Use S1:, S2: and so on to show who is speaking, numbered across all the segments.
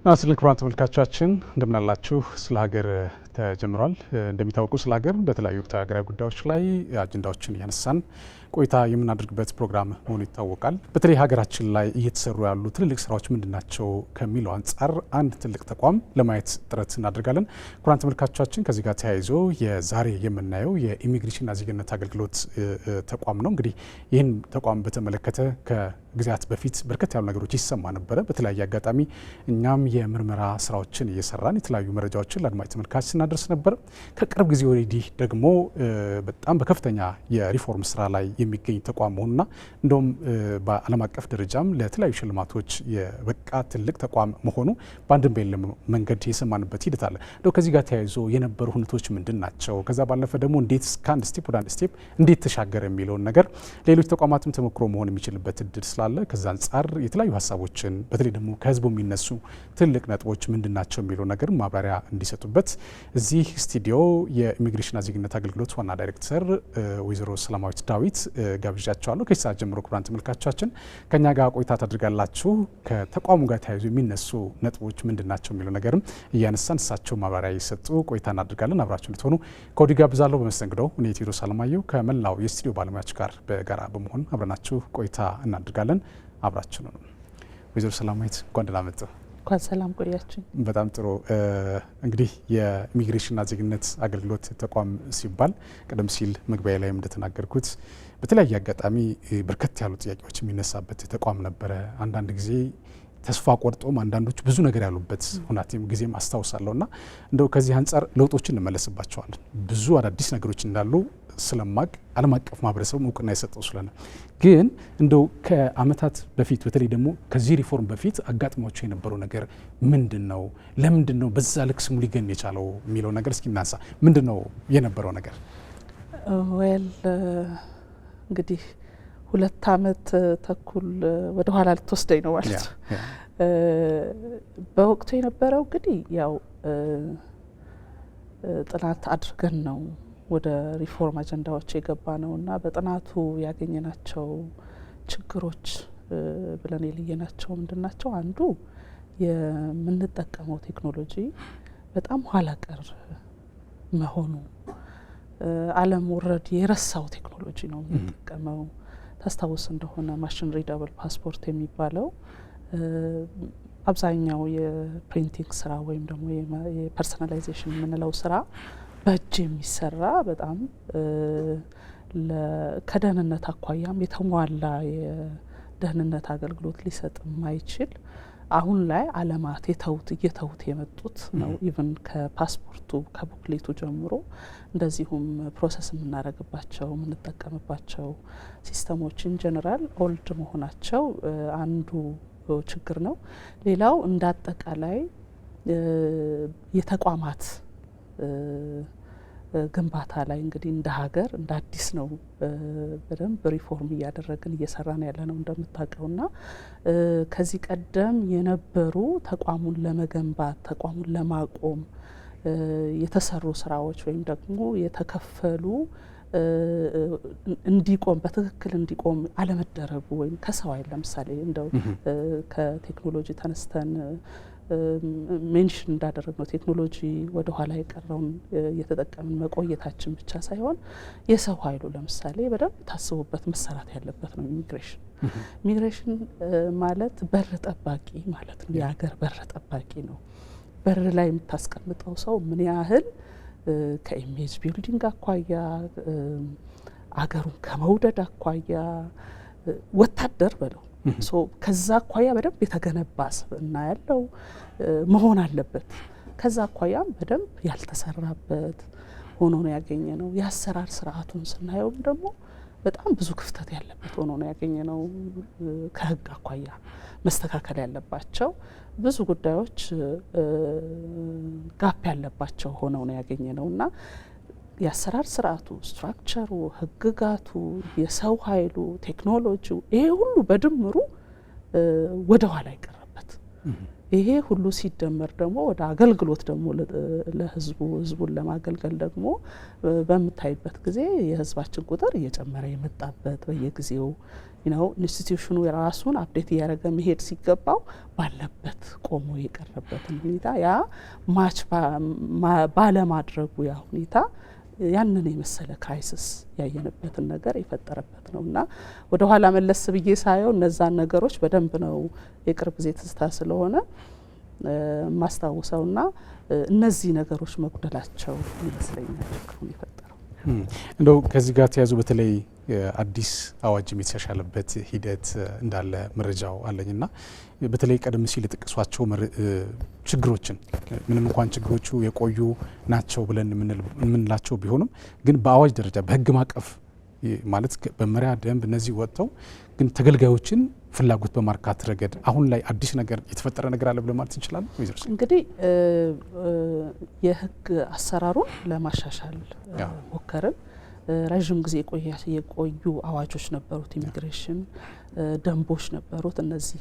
S1: አስልን ክቡራን ተመልካቾቻችን እንደምን አላችሁ? ስለ ሀገር ተጀምሯል። እንደሚታወቁ ስለ ሀገር በተለያዩ ሀገራዊ ጉዳዮች ላይ አጀንዳዎችን እያነሳን ቆይታ የምናደርግበት ፕሮግራም መሆኑ ይታወቃል። በተለይ ሀገራችን ላይ እየተሰሩ ያሉ ትልልቅ ስራዎች ምንድናቸው ከሚለው አንጻር አንድ ትልቅ ተቋም ለማየት ጥረት እናደርጋለን። ክቡራን ተመልካቾቻችን ከዚህ ጋር ተያይዞ የዛሬ የምናየው የኢሚግሬሽንና ዜግነት አገልግሎት ተቋም ነው። እንግዲህ ይህን ተቋም በተመለከተ ከጊዜያት በፊት በርከት ያሉ ነገሮች ይሰማ ነበረ። በተለያየ አጋጣሚ እኛም የምርመራ ስራዎችን እየሰራን የተለያዩ መረጃዎችን ለአድማጭ ተመልካች ስናደርስ ነበር። ከቅርብ ጊዜ ወዲህ ደግሞ በጣም በከፍተኛ የሪፎርም ስራ ላይ የሚገኝ ተቋም መሆኑና እንደውም በዓለም አቀፍ ደረጃም ለተለያዩ ሽልማቶች የበቃ ትልቅ ተቋም መሆኑ በአንድም በሌላ መንገድ የሰማንበት ሂደት አለ። እንደው ከዚህ ጋር ተያይዞ የነበሩ ሁነቶች ምንድን ናቸው? ከዛ ባለፈ ደግሞ እንዴት ከአንድ ስቴፕ ወደ አንድ ስቴፕ እንዴት ተሻገረ የሚለውን ነገር ሌሎች ተቋማትም ተሞክሮ መሆን የሚችልበት እድል ስላለ ከዛ አንጻር የተለያዩ ሀሳቦችን በተለይ ደግሞ ከህዝቡ የሚነሱ ትልቅ ነጥቦች ምንድን ናቸው የሚለው ነገር ማብራሪያ እንዲሰጡበት እዚህ ስቱዲዮ የኢሚግሬሽንና ዜግነት አገልግሎት ዋና ዳይሬክተር ወይዘሮ ሰላማዊት ዳዊት ጋብዣቸዋለሁ። ከዚህ ሰዓት ጀምሮ ክቡራን ተመልካቾቻችን ከኛ ጋር ቆይታ ታደርጋላችሁ። ከተቋሙ ጋር ተያይዞ የሚነሱ ነጥቦች ምንድን ናቸው የሚለው ነገርም እያነሳን እሳቸው ማብራሪያ እየሰጡ ቆይታ እናደርጋለን። አብራችሁ እንድትሆኑ ከወዲሁ ጋብዛለሁ። በመስተንግዶው እኔ ቴዎድሮስ አለማየሁ ከመላው የስቱዲዮ ባለሙያዎች ጋር በጋራ በመሆን አብረናችሁ ቆይታ እናደርጋለን። አብራችሁ ነው። ወይዘሮ ሰላማዊት እንኳን ደህና መጡ።
S2: እንኳን ሰላም ቆያችሁ።
S1: በጣም ጥሩ። እንግዲህ የኢሚግሬሽንና ዜግነት አገልግሎት ተቋም ሲባል ቀደም ሲል መግቢያ ላይም እንደተናገርኩት በተለያየ አጋጣሚ በርከት ያሉ ጥያቄዎች የሚነሳበት ተቋም ነበረ። አንዳንድ ጊዜ ተስፋ ቆርጦም አንዳንዶች ብዙ ነገር ያሉበት ሁናቴም ጊዜም አስታውሳለሁና እንደው ከዚህ አንጻር ለውጦችን እንመለስባቸዋለን። ብዙ አዳዲስ ነገሮች እንዳሉ ስለማቅ ዓለም አቀፍ ማህበረሰቡ እውቅና የሰጠው ስለሆነ ግን እንደው ከአመታት በፊት በተለይ ደግሞ ከዚህ ሪፎርም በፊት አጋጥሟቸው የነበረው ነገር ምንድን ነው? ለምንድን ነው በዛ ልክ ስሙ ሊገኝ የቻለው የሚለው ነገር እስኪ እናንሳ። ምንድን ነው የነበረው ነገር?
S2: ዌል እንግዲህ 2 አመት ተኩል ወደ ኋላ ልትወስደኝ ነው ማለት ነው። በወቅቱ የነበረው እንግዲህ ያው ጥናት አድርገን ነው ወደ ሪፎርም አጀንዳዎች የገባ ነውና በጥናቱ ያገኘናቸው ችግሮች ብለን የለየናቸው ምንድናቸው? አንዱ የምንጠቀመው ቴክኖሎጂ በጣም ኋላ ቀር መሆኑ፣ ዓለም ወረድ የረሳው ቴክኖሎጂ ነው የምንጠቀመው። ታስታውስ እንደሆነ ማሽን ሪደብል ፓስፖርት የሚባለው አብዛኛው የፕሪንቲንግ ስራ ወይም ደግሞ የፐርሰናላይዜሽን የምንለው ስራ በእጅ የሚሰራ በጣም ከደህንነት አኳያም የተሟላ የደህንነት አገልግሎት ሊሰጥ የማይችል አሁን ላይ ዓለማት እየተውት የመጡት ነው። ኢቭን ከፓስፖርቱ ከቡክሌቱ ጀምሮ እንደዚሁም ፕሮሰስ የምናደርግባቸው የምንጠቀምባቸው ሲስተሞች ኢን ጀነራል ኦልድ መሆናቸው አንዱ ችግር ነው። ሌላው እንዳጠቃላይ የተቋማት ግንባታ ላይ እንግዲህ እንደ ሀገር እንደ አዲስ ነው በደንብ ሪፎርም እያደረግን እየሰራን ያለ ነው እንደምታውቀውና ከዚህ ቀደም የነበሩ ተቋሙን ለመገንባት ተቋሙን ለማቆም የተሰሩ ስራዎች ወይም ደግሞ የተከፈሉ እንዲቆም በትክክል እንዲቆም አለመደረጉ ወይም ከሰው ኃይል ለምሳሌ እንደው ከቴክኖሎጂ ተነስተን ሜንሽን እንዳደረግነው ቴክኖሎጂ ወደ ኋላ የቀረውን እየተጠቀምን መቆየታችን ብቻ ሳይሆን የሰው ኃይሉ ለምሳሌ በደንብ ታስቦበት መሰራት ያለበት ነው። ኢሚግሬሽን ማለት በር ጠባቂ ማለት ነው። የሀገር በር ጠባቂ ነው። በር ላይ የምታስቀምጠው ሰው ምን ያህል ከኢሜጅ ቢልዲንግ አኳያ አገሩን ከመውደድ አኳያ ወታደር በለው ከዛ አኳያ በደንብ የተገነባ ስብዕና ያለው መሆን አለበት። ከዛ አኳያም በደንብ ያልተሰራበት ሆኖ ነው ያገኘ ነው። የአሰራር ስርዓቱን ስናየውም ደግሞ በጣም ብዙ ክፍተት ያለበት ሆኖ ነው ያገኘ ነው። ከህግ አኳያ መስተካከል ያለባቸው ብዙ ጉዳዮች ጋፕ ያለባቸው ሆነው ነው ያገኘ ነውና የአሰራር ስርዓቱ፣ ስትራክቸሩ፣ ህግጋቱ፣ የሰው ኃይሉ፣ ቴክኖሎጂው ይሄ ሁሉ በድምሩ ወደ ኋላ የቀረበት ይሄ ሁሉ ሲደመር ደግሞ ወደ አገልግሎት ደግሞ ህዝቡን ለማገልገል ደግሞ በምታይበት ጊዜ የህዝባችን ቁጥር እየጨመረ የመጣበት በየጊዜው ኢንስቲትዩሽኑ የራሱን አፕዴት እያደረገ መሄድ ሲገባው ባለበት ቆሞ የቀረበትን ሁኔታ ያ ማች ባለማድረጉ ያ ሁኔታ ያንን የመሰለ ክራይሲስ ያየንበትን ነገር የፈጠረበት ነውና ወደ ኋላ መለስ ብዬ ሳየው እነዛን ነገሮች በደንብ ነው የቅርብ ጊዜ ትዝታ ስለሆነ ማስታወሰውና እነዚህ ነገሮች መጉደላቸው ይመስለኛል ችግሩን የፈጠረው።
S1: እንደው ከዚህ ጋር ተያይዞ በተለይ አዲስ አዋጅ የተሻሻለበት ሂደት እንዳለ መረጃው አለኝና በተለይ ቀደም ሲል የጠቀሷቸው ችግሮችን ምንም እንኳን ችግሮቹ የቆዩ ናቸው ብለን የምንላቸው ቢሆንም ግን በአዋጅ ደረጃ በህግ ማቀፍ ማለት በመሪያ ደንብ እነዚህ ወጥተው ግን ተገልጋዮችን ፍላጎት በማርካት ረገድ አሁን ላይ አዲስ ነገር የተፈጠረ ነገር አለ ብለን ማለት እንችላለን።
S2: እንግዲህ የህግ አሰራሩን ለማሻሻል ሞከርን። ረዥም ጊዜ የቆዩ አዋጆች ነበሩት፣ ኢሚግሬሽን ደንቦች ነበሩት። እነዚህ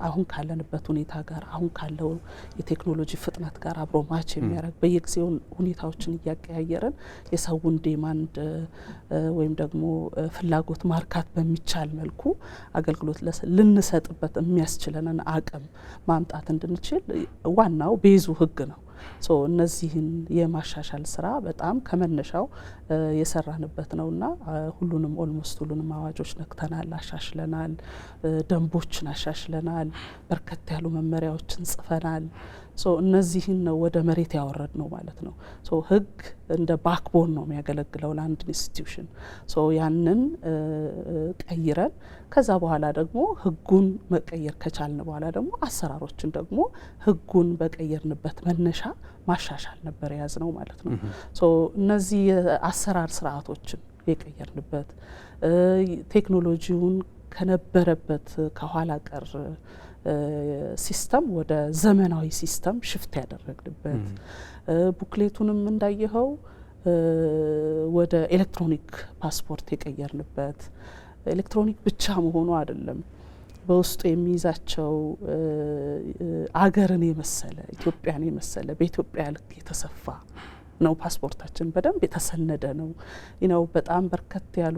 S2: አሁን ካለንበት ሁኔታ ጋር አሁን ካለው የቴክኖሎጂ ፍጥነት ጋር አብሮ ማች የሚያደርግ በየጊዜው ሁኔታዎችን እያቀያየረን የሰውን ዴማንድ ወይም ደግሞ ፍላጎት ማርካት በሚቻል መልኩ አገልግሎት ልንሰጥበት የሚያስችለንን አቅም ማምጣት እንድንችል ዋናው ቤዙ ህግ ነው። እነዚህን የማሻሻል ስራ በጣም ከመነሻው የሰራንበት ነውና ሁሉንም ኦልሞስት ሁሉንም አዋጆች ነክተናል፣ አሻሽለናል፣ ደንቦችን አሻሽለናል፣ በርከት ያሉ መመሪያዎችን ጽፈናል። እነዚህን ነው ወደ መሬት ያወረድ ነው ማለት ነው። ህግ እንደ ባክቦን ነው የሚያገለግለው ለአንድ ኢንስቲትዩሽን። ያንን ቀይረን ከዛ በኋላ ደግሞ ህጉን መቀየር ከቻልን በኋላ ደግሞ አሰራሮችን ደግሞ ህጉን በቀየርንበት መነሻ ማሻሻል ነበር የያዝ ነው ማለት ነው። እነዚህ የአሰራር ስርዓቶችን የቀየርንበት ቴክኖሎጂውን ከነበረበት ከኋላ ቀር ሲስተም ወደ ዘመናዊ ሲስተም ሽፍት ያደረግንበት ቡክሌቱንም እንዳየኸው ወደ ኤሌክትሮኒክ ፓስፖርት የቀየርንበት ኤሌክትሮኒክ ብቻ መሆኑ አይደለም፣ በውስጡ የሚይዛቸው አገርን የመሰለ ኢትዮጵያን የመሰለ በኢትዮጵያ ልክ የተሰፋ ነው። ፓስፖርታችን በደንብ የተሰነደ ነው። በጣም በርከት ያሉ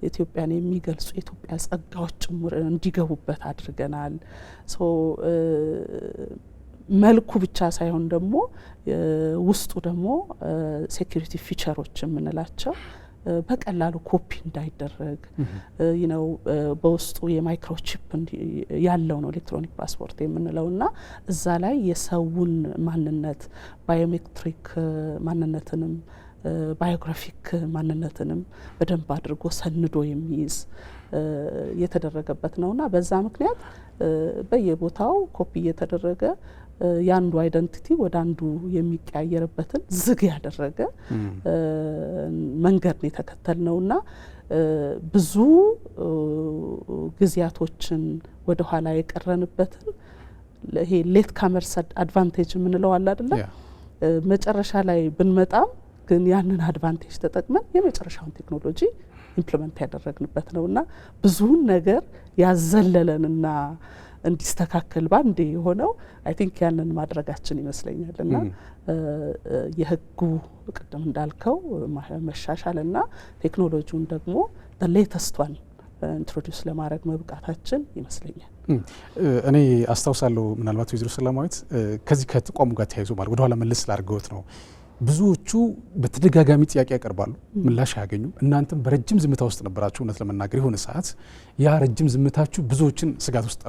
S2: የኢትዮጵያን የሚገልጹ የኢትዮጵያ ጸጋዎች ጭምር እንዲገቡበት አድርገናል። መልኩ ብቻ ሳይሆን ደግሞ ውስጡ ደግሞ ሴኩሪቲ ፊቸሮች የምንላቸው በቀላሉ ኮፒ እንዳይደረግ በውስጡ የማይክሮቺፕ ያለው ነው ኤሌክትሮኒክ ፓስፖርት የምንለውና እዛ ላይ የሰውን ማንነት ባዮሜትሪክ ማንነትንም ባዮግራፊክ ማንነትንም በደንብ አድርጎ ሰንዶ የሚይዝ የተደረገበት ነውና በዛ ምክንያት በየቦታው ኮፒ እየተደረገ ያንዱ አይደንቲቲ ወደ አንዱ የሚቀያየርበትን ዝግ ያደረገ መንገድ ነው የተከተልነውና ብዙ ጊዜያቶችን ወደ ኋላ የቀረንበትን ይሄ ሌት ካመርስ አድቫንቴጅ የምንለው አለ አይደለ? መጨረሻ ላይ ብንመጣም ግን ያንን አድቫንቴጅ ተጠቅመን የመጨረሻውን ቴክኖሎጂ ኢምፕሊመንት ያደረግንበት ነውና ብዙውን ነገር ያዘለለንና እንዲስተካከል ባንዴ የሆነው አይ ቲንክ ያንን ማድረጋችን ይመስለኛልና የህጉ ቅድም እንዳልከው መሻሻልና ቴክኖሎጂውን ደግሞ ሌተስት ዋን ኢንትሮዲውስ ለማድረግ መብቃታችን ይመስለኛል።
S1: እኔ አስታውሳለሁ ምናልባት ወይዘሮ ሰላማዊት ከዚህ ከተቋሙ ጋር ተያይዞ ማለት ወደ ኋላ መለስ ላድርገውት ነው ብዙዎቹ በተደጋጋሚ ጥያቄ ያቀርባሉ፣ ምላሽ አያገኙም። እናንተም በረጅም ዝምታ ውስጥ ነበራችሁ። እውነት ለመናገር የሆነ ሰዓት ያ ረጅም ዝምታችሁ ብዙዎችን ስጋት ውስጥ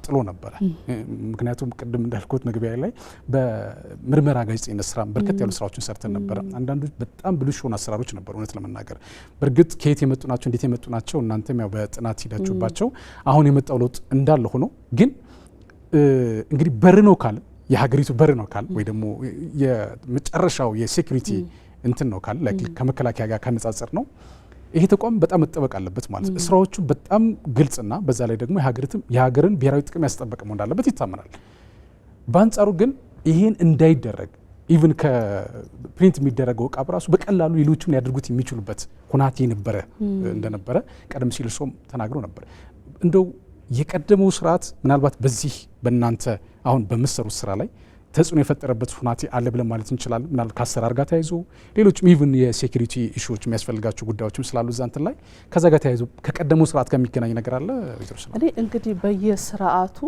S1: ጥሎ ነበረ። ምክንያቱም ቅድም እንዳልኩት መግቢያ ላይ በምርመራ ጋዜጠኝነት ስራ በርከት ያሉ ስራዎችን ሰርተን ነበረ። አንዳንዶች በጣም ብልሹ የሆኑ አሰራሮች ነበሩ። እውነት ለመናገር በእርግጥ ከየት የመጡ ናቸው፣ እንዴት የመጡ ናቸው፣ እናንተም ያው በጥናት ሂዳችሁባቸው አሁን የመጣው ለውጥ እንዳለ ሆኖ ግን እንግዲህ በር ነው ካለ የሀገሪቱ በር ነው ካል ወይ ደግሞ የመጨረሻው የሴኩሪቲ እንትን ነው ካል ከመከላከያ ጋር ካነጻጸር ነው ይሄ ተቋም በጣም መጠበቅ አለበት ማለት ነው። ስራዎቹ በጣም ግልጽና በዛ ላይ ደግሞ የሀገርን ብሔራዊ ጥቅም ያስጠበቀ መሆን እንዳለበት ይታመናል። በአንጻሩ ግን ይሄን እንዳይደረግ ኢቭን ከፕሪንት የሚደረገው እቃ በራሱ በቀላሉ ሌሎችም ሊያደርጉት የሚችሉበት ሁናቴ እንደነበረ ቀደም ሲል እርሶም ተናግሮ ነበር። እንደው የቀደመው ስርዓት ምናልባት በዚህ በእናንተ አሁን በምትሰሩት ስራ ላይ ተጽዕኖ የፈጠረበት ሁናቴ አለ ብለን ማለት እንችላለን። ምናልባት ከአሰራር ጋር ተያይዞ ሌሎችም ኢቭን የሴኩሪቲ ኢሹዎች የሚያስፈልጋቸው ጉዳዮችም ስላሉ እዛ እንትን ላይ ከዛ ጋር ተያይዞ ከቀደመው ስርዓት ጋር የሚገናኝ ነገር አለ?
S2: እኔ እንግዲህ በየስርዓቱ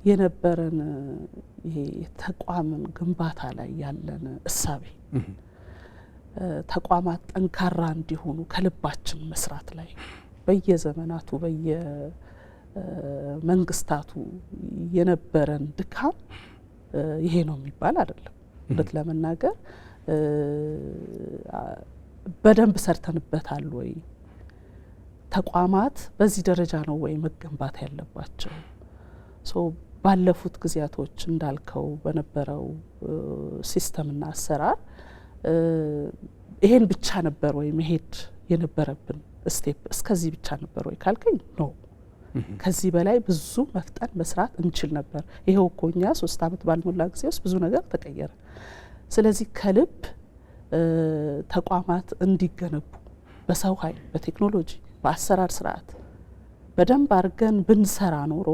S2: የነበረን ይሄ ተቋምን ግንባታ ላይ ያለን እሳቤ ተቋማት ጠንካራ እንዲሆኑ ከልባችን መስራት ላይ በየዘመናቱ በየመንግስታቱ የነበረን ድካም ይሄ ነው የሚባል አይደለም። እውነት ለመናገር በደንብ ሰርተንበታል ወይ? ተቋማት በዚህ ደረጃ ነው ወይ መገንባት ያለባቸው? ባለፉት ጊዜያቶች እንዳልከው በነበረው ሲስተምና አሰራር ይሄን ብቻ ነበር ወይ መሄድ የነበረብን ስቴፕ እስከዚህ ብቻ ነበር ወይ ካልከኝ ነው። ከዚህ በላይ ብዙ መፍጠን መስራት እንችል ነበር። ይሄው እኮ እኛ 3 ዓመት ባልሞላ ጊዜ ውስጥ ብዙ ነገር ተቀየረ። ስለዚህ ከልብ ተቋማት እንዲገነቡ በሰው ኃይል፣ በቴክኖሎጂ፣ በአሰራር ስርዓት በደንብ አድርገን ብንሰራ ኖሮ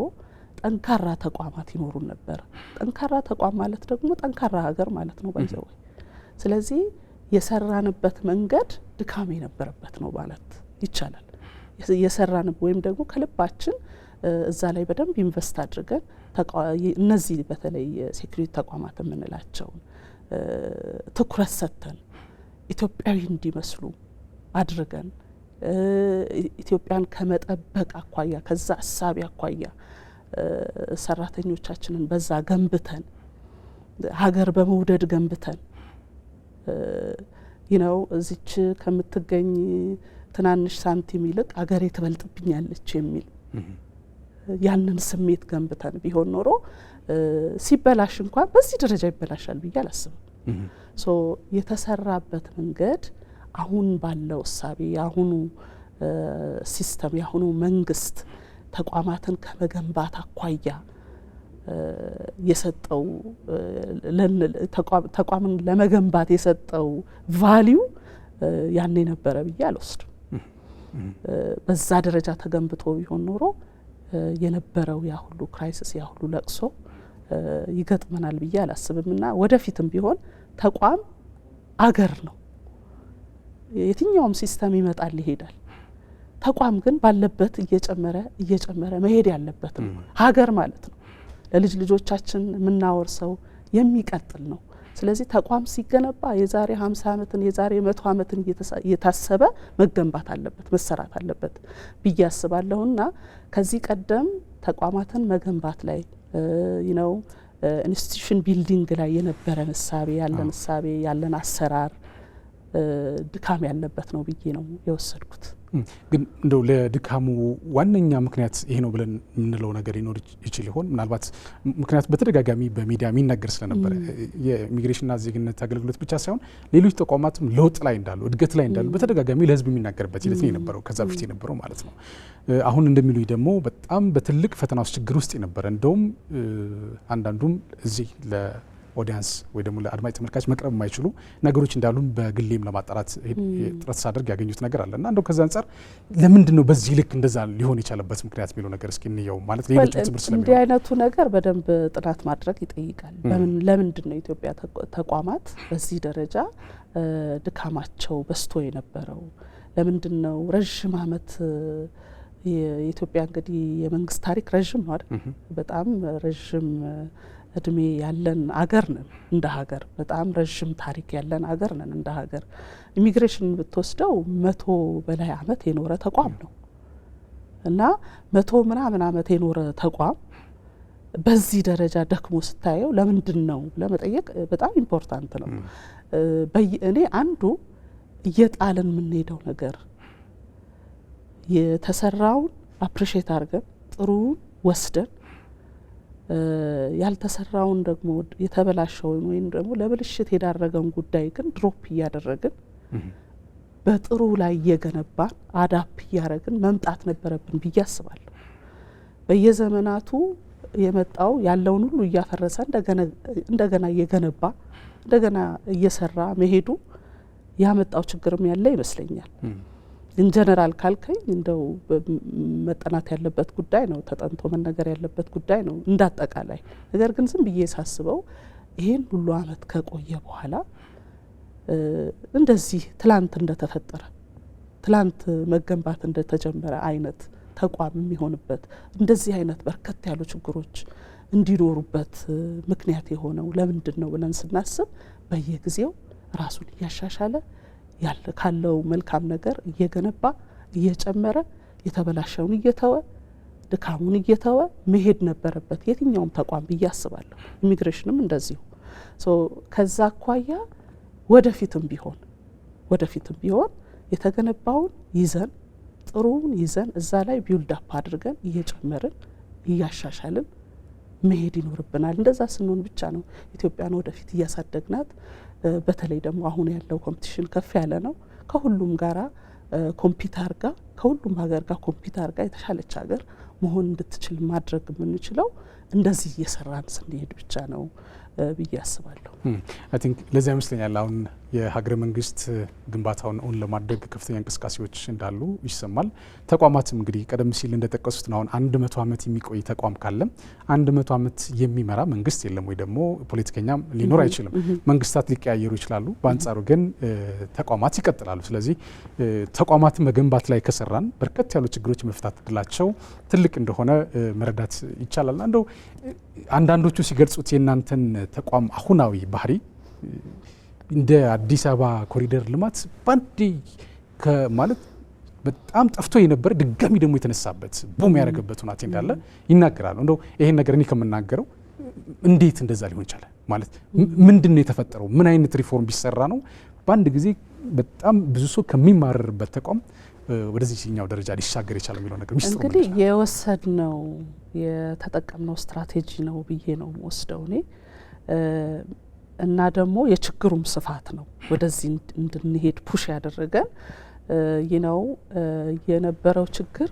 S2: ጠንካራ ተቋማት ይኖሩን ነበር። ጠንካራ ተቋም ማለት ደግሞ ጠንካራ ሀገር ማለት ነው ባይዘው። ስለዚህ የሰራንበት መንገድ ድካም የነበረበት ነው ማለት ይቻላል። የሰራን ወይም ደግሞ ከልባችን እዛ ላይ በደንብ ኢንቨስት አድርገን እነዚህ በተለይ የሴኩሪቲ ተቋማት የምንላቸውን ትኩረት ሰጥተን ኢትዮጵያዊ እንዲመስሉ አድርገን ኢትዮጵያን ከመጠበቅ አኳያ ከዛ አሳቢ አኳያ ሰራተኞቻችንን በዛ ገንብተን ሀገር በመውደድ ገንብተን እዚች ከምትገኝ ትናንሽ ሳንቲም ይልቅ አገሬ ትበልጥብኛለች የሚል ያንን ስሜት ገንብተን ቢሆን ኖሮ ሲበላሽ እንኳን በዚህ ደረጃ ይበላሻል ብዬ አላስብም። የተሰራበት መንገድ አሁን ባለው እሳቤ የአሁኑ ሲስተም የአሁኑ መንግስት ተቋማትን ከመገንባት አኳያ የሰጠው ተቋምን ለመገንባት የሰጠው ቫሊዩ ያኔ ነበረ ብዬ አልወስድም። በዛ ደረጃ ተገንብቶ ቢሆን ኖሮ የነበረው ያ ሁሉ ክራይሲስ ያ ሁሉ ለቅሶ ይገጥመናል ብዬ አላስብምና ወደፊትም ቢሆን ተቋም አገር ነው። የትኛውም ሲስተም ይመጣል ይሄዳል። ተቋም ግን ባለበት እየጨመረ መሄድ ያለበት ነው። ሀገር ማለት ነው ለልጅ ልጆቻችን የምናወርሰው የሚቀጥል ነው። ስለዚህ ተቋም ሲገነባ የዛሬ 50 ዓመትን የዛሬ 100 ዓመትን እየታሰበ መገንባት አለበት መሰራት አለበት ብዬ አስባለሁና ከዚህ ቀደም ተቋማትን መገንባት ላይ ኢንስቲትዩሽን ቢልዲንግ ላይ የነበረን እሳቤ ያለን አሰራር ድካም ያለበት ነው ብዬ ነው የወሰድኩት።
S1: ግን እንደው ለድካሙ ዋነኛ ምክንያት ይሄ ነው ብለን የምንለው ነገር ይኖር ይችል ይሆን? ምናልባት ምክንያት በተደጋጋሚ በሚዲያ የሚነገር ስለነበረ የኢሚግሬሽንና ዜግነት አገልግሎት ብቻ ሳይሆን ሌሎች ተቋማትም ለውጥ ላይ እንዳሉ እድገት ላይ እንዳሉ በተደጋጋሚ ለሕዝብ የሚናገርበት ሂደት ነው የነበረው ከዛ በፊት የነበረው ማለት ነው። አሁን እንደሚሉኝ ደግሞ በጣም በትልቅ ፈተና ውስጥ ችግር ውስጥ የነበረ እንደውም አንዳንዱም እዚህ ኦዲያንስ ወይ ደግሞ ለአድማጭ ተመልካች መቅረብ የማይችሉ ነገሮች እንዳሉን በግሌም ለማጣራት ጥረት ሳደርግ ያገኙት ነገር አለና እንደው ከዛ አንጻር ለምንድን ነው በዚህ ልክ እንደዛ ሊሆን የቻለበት ምክንያት የሚለው ነገር እስኪ እንየው። ማለት ሌሎች ትምህርት ስለሚሆን
S2: እንዲህ አይነቱ ነገር በደንብ ጥናት ማድረግ ይጠይቃል። ለምንድን ነው የኢትዮጵያ ተቋማት በዚህ ደረጃ ድካማቸው በስቶ የነበረው? ለምንድን ነው ረዥም ዓመት የኢትዮጵያ እንግዲህ የመንግስት ታሪክ ረዥም ነው አይደል? በጣም ረዥም እድሜ ያለን አገር ነን እንደ ሀገር። በጣም ረዥም ታሪክ ያለን አገር ነን እንደ ሀገር። ኢሚግሬሽን ብትወስደው 100 በላይ ዓመት የኖረ ተቋም ነው እና 100 ምናምን ዓመት የኖረ ተቋም በዚህ ደረጃ ደክሞ ስታየው ለምንድን ነው ለመጠየቅ በጣም ኢምፖርታንት ነው። እኔ አንዱ እየጣልን የምንሄደው ነገር የተሰራውን አፕሪሼት አድርገን ጥሩውን ወስደን ያልተሰራውን ደግሞ የተበላሸውን ወይም ደግሞ ለብልሽት የዳረገውን ጉዳይ ግን ድሮፕ እያደረግን በጥሩ ላይ እየገነባን አዳፕ እያደረግን መምጣት ነበረብን ብዬ አስባለሁ። በየዘመናቱ የመጣው ያለውን ሁሉ እያፈረሰ እንደገና እየገነባ እንደገና እየሰራ መሄዱ ያመጣው ችግርም ያለ ይመስለኛል። ኢንጀነራል ካልከኝ እንደው መጠናት ያለበት ጉዳይ ነው፣ ተጠንቶ መነገር ያለበት ጉዳይ ነው እንዳጠቃላይ። ነገር ግን ዝም ብዬ ሳስበው ይሄን ሁሉ አመት ከቆየ በኋላ እንደዚህ ትላንት እንደተፈጠረ ትላንት መገንባት እንደተጀመረ አይነት ተቋም የሚሆንበት እንደዚህ አይነት በርከት ያሉ ችግሮች እንዲኖሩበት ምክንያት የሆነው ለምንድን ነው ብለን ስናስብ በየጊዜው ራሱን እያሻሻለ ያለ ካለው መልካም ነገር እየገነባ እየጨመረ የተበላሸውን እየተወ ድካሙን እየተወ መሄድ ነበረበት የትኛውም ተቋም ብዬ አስባለሁ። ኢሚግሬሽንም እንደዚሁ። ከዛ አኳያ ወደፊትም ቢሆን የተገነባውን ይዘን ጥሩውን ይዘን እዛ ላይ ቢውልድ አፕ አድርገን እየጨመርን እያሻሻልን መሄድ ይኖርብናል። እንደዛ ስንሆን ብቻ ነው ኢትዮጵያን ወደፊት እያሳደግናት። በተለይ ደግሞ አሁን ያለው ኮምፒቲሽን ከፍ ያለ ነው። ከሁሉም ጋራ ኮምፒውተር ጋር ከሁሉም ሀገር ጋር ኮምፒውተር ጋር የተሻለች ሀገር መሆን እንድትችል ማድረግ የምንችለው እንደዚህ እየሰራን ስንሄድ ብቻ ነው ብዬ አስባለሁ።
S1: አይ ቲንክ ለዚያ ይመስለኛል አሁን የሀገረ መንግስት ግንባታውን እውን ለማድረግ ከፍተኛ እንቅስቃሴዎች እንዳሉ ይሰማል። ተቋማትም እንግዲህ ቀደም ሲል እንደጠቀሱት ነው አሁን 100 ዓመት የሚቆይ ተቋም ካለ 100 ዓመት የሚመራ መንግስት የለም ወይ ደግሞ ፖለቲከኛም ሊኖር አይችልም። መንግስታት ሊቀያየሩ ይችላሉ፣ በአንጻሩ ግን ተቋማት ይቀጥላሉ። ስለዚህ ተቋማትን መገንባት ላይ ከሰራን በርከት ያሉ ችግሮች መፍታት እድላቸው ትልቅ እንደሆነ መረዳት ይቻላል። እንደው አንዳንዶቹ ሲገልጹት የእናንተን ተቋም አሁናዊ ባህሪ እንደ አዲስ አበባ ኮሪደር ልማት ባንዴ ማለት በጣም ጠፍቶ የነበረ ድጋሚ ደግሞ የተነሳበት ቡም ያደረገበት ሁናቴ እንዳለ ይናገራሉ። እንደው ይሄን ነገር እኔ ከምናገረው እንዴት እንደዛ ሊሆን ይችላል? ማለት ምንድነው የተፈጠረው? ምን አይነት ሪፎርም ቢሰራ ነው በአንድ ጊዜ በጣም ብዙ ሰው ከሚማረርበት ተቋም ወደዚህኛው ደረጃ ሊሻገር የቻለው የሚለው ነገር ሚስጥሩ
S2: እንግዲህ የወሰድነው የተጠቀምነው ስትራቴጂ ነው ብዬ ነው ወስደው እኔ እና ደግሞ የችግሩም ስፋት ነው ወደዚህ እንድንሄድ ፑሽ ያደረገን። ይነው የነበረው ችግር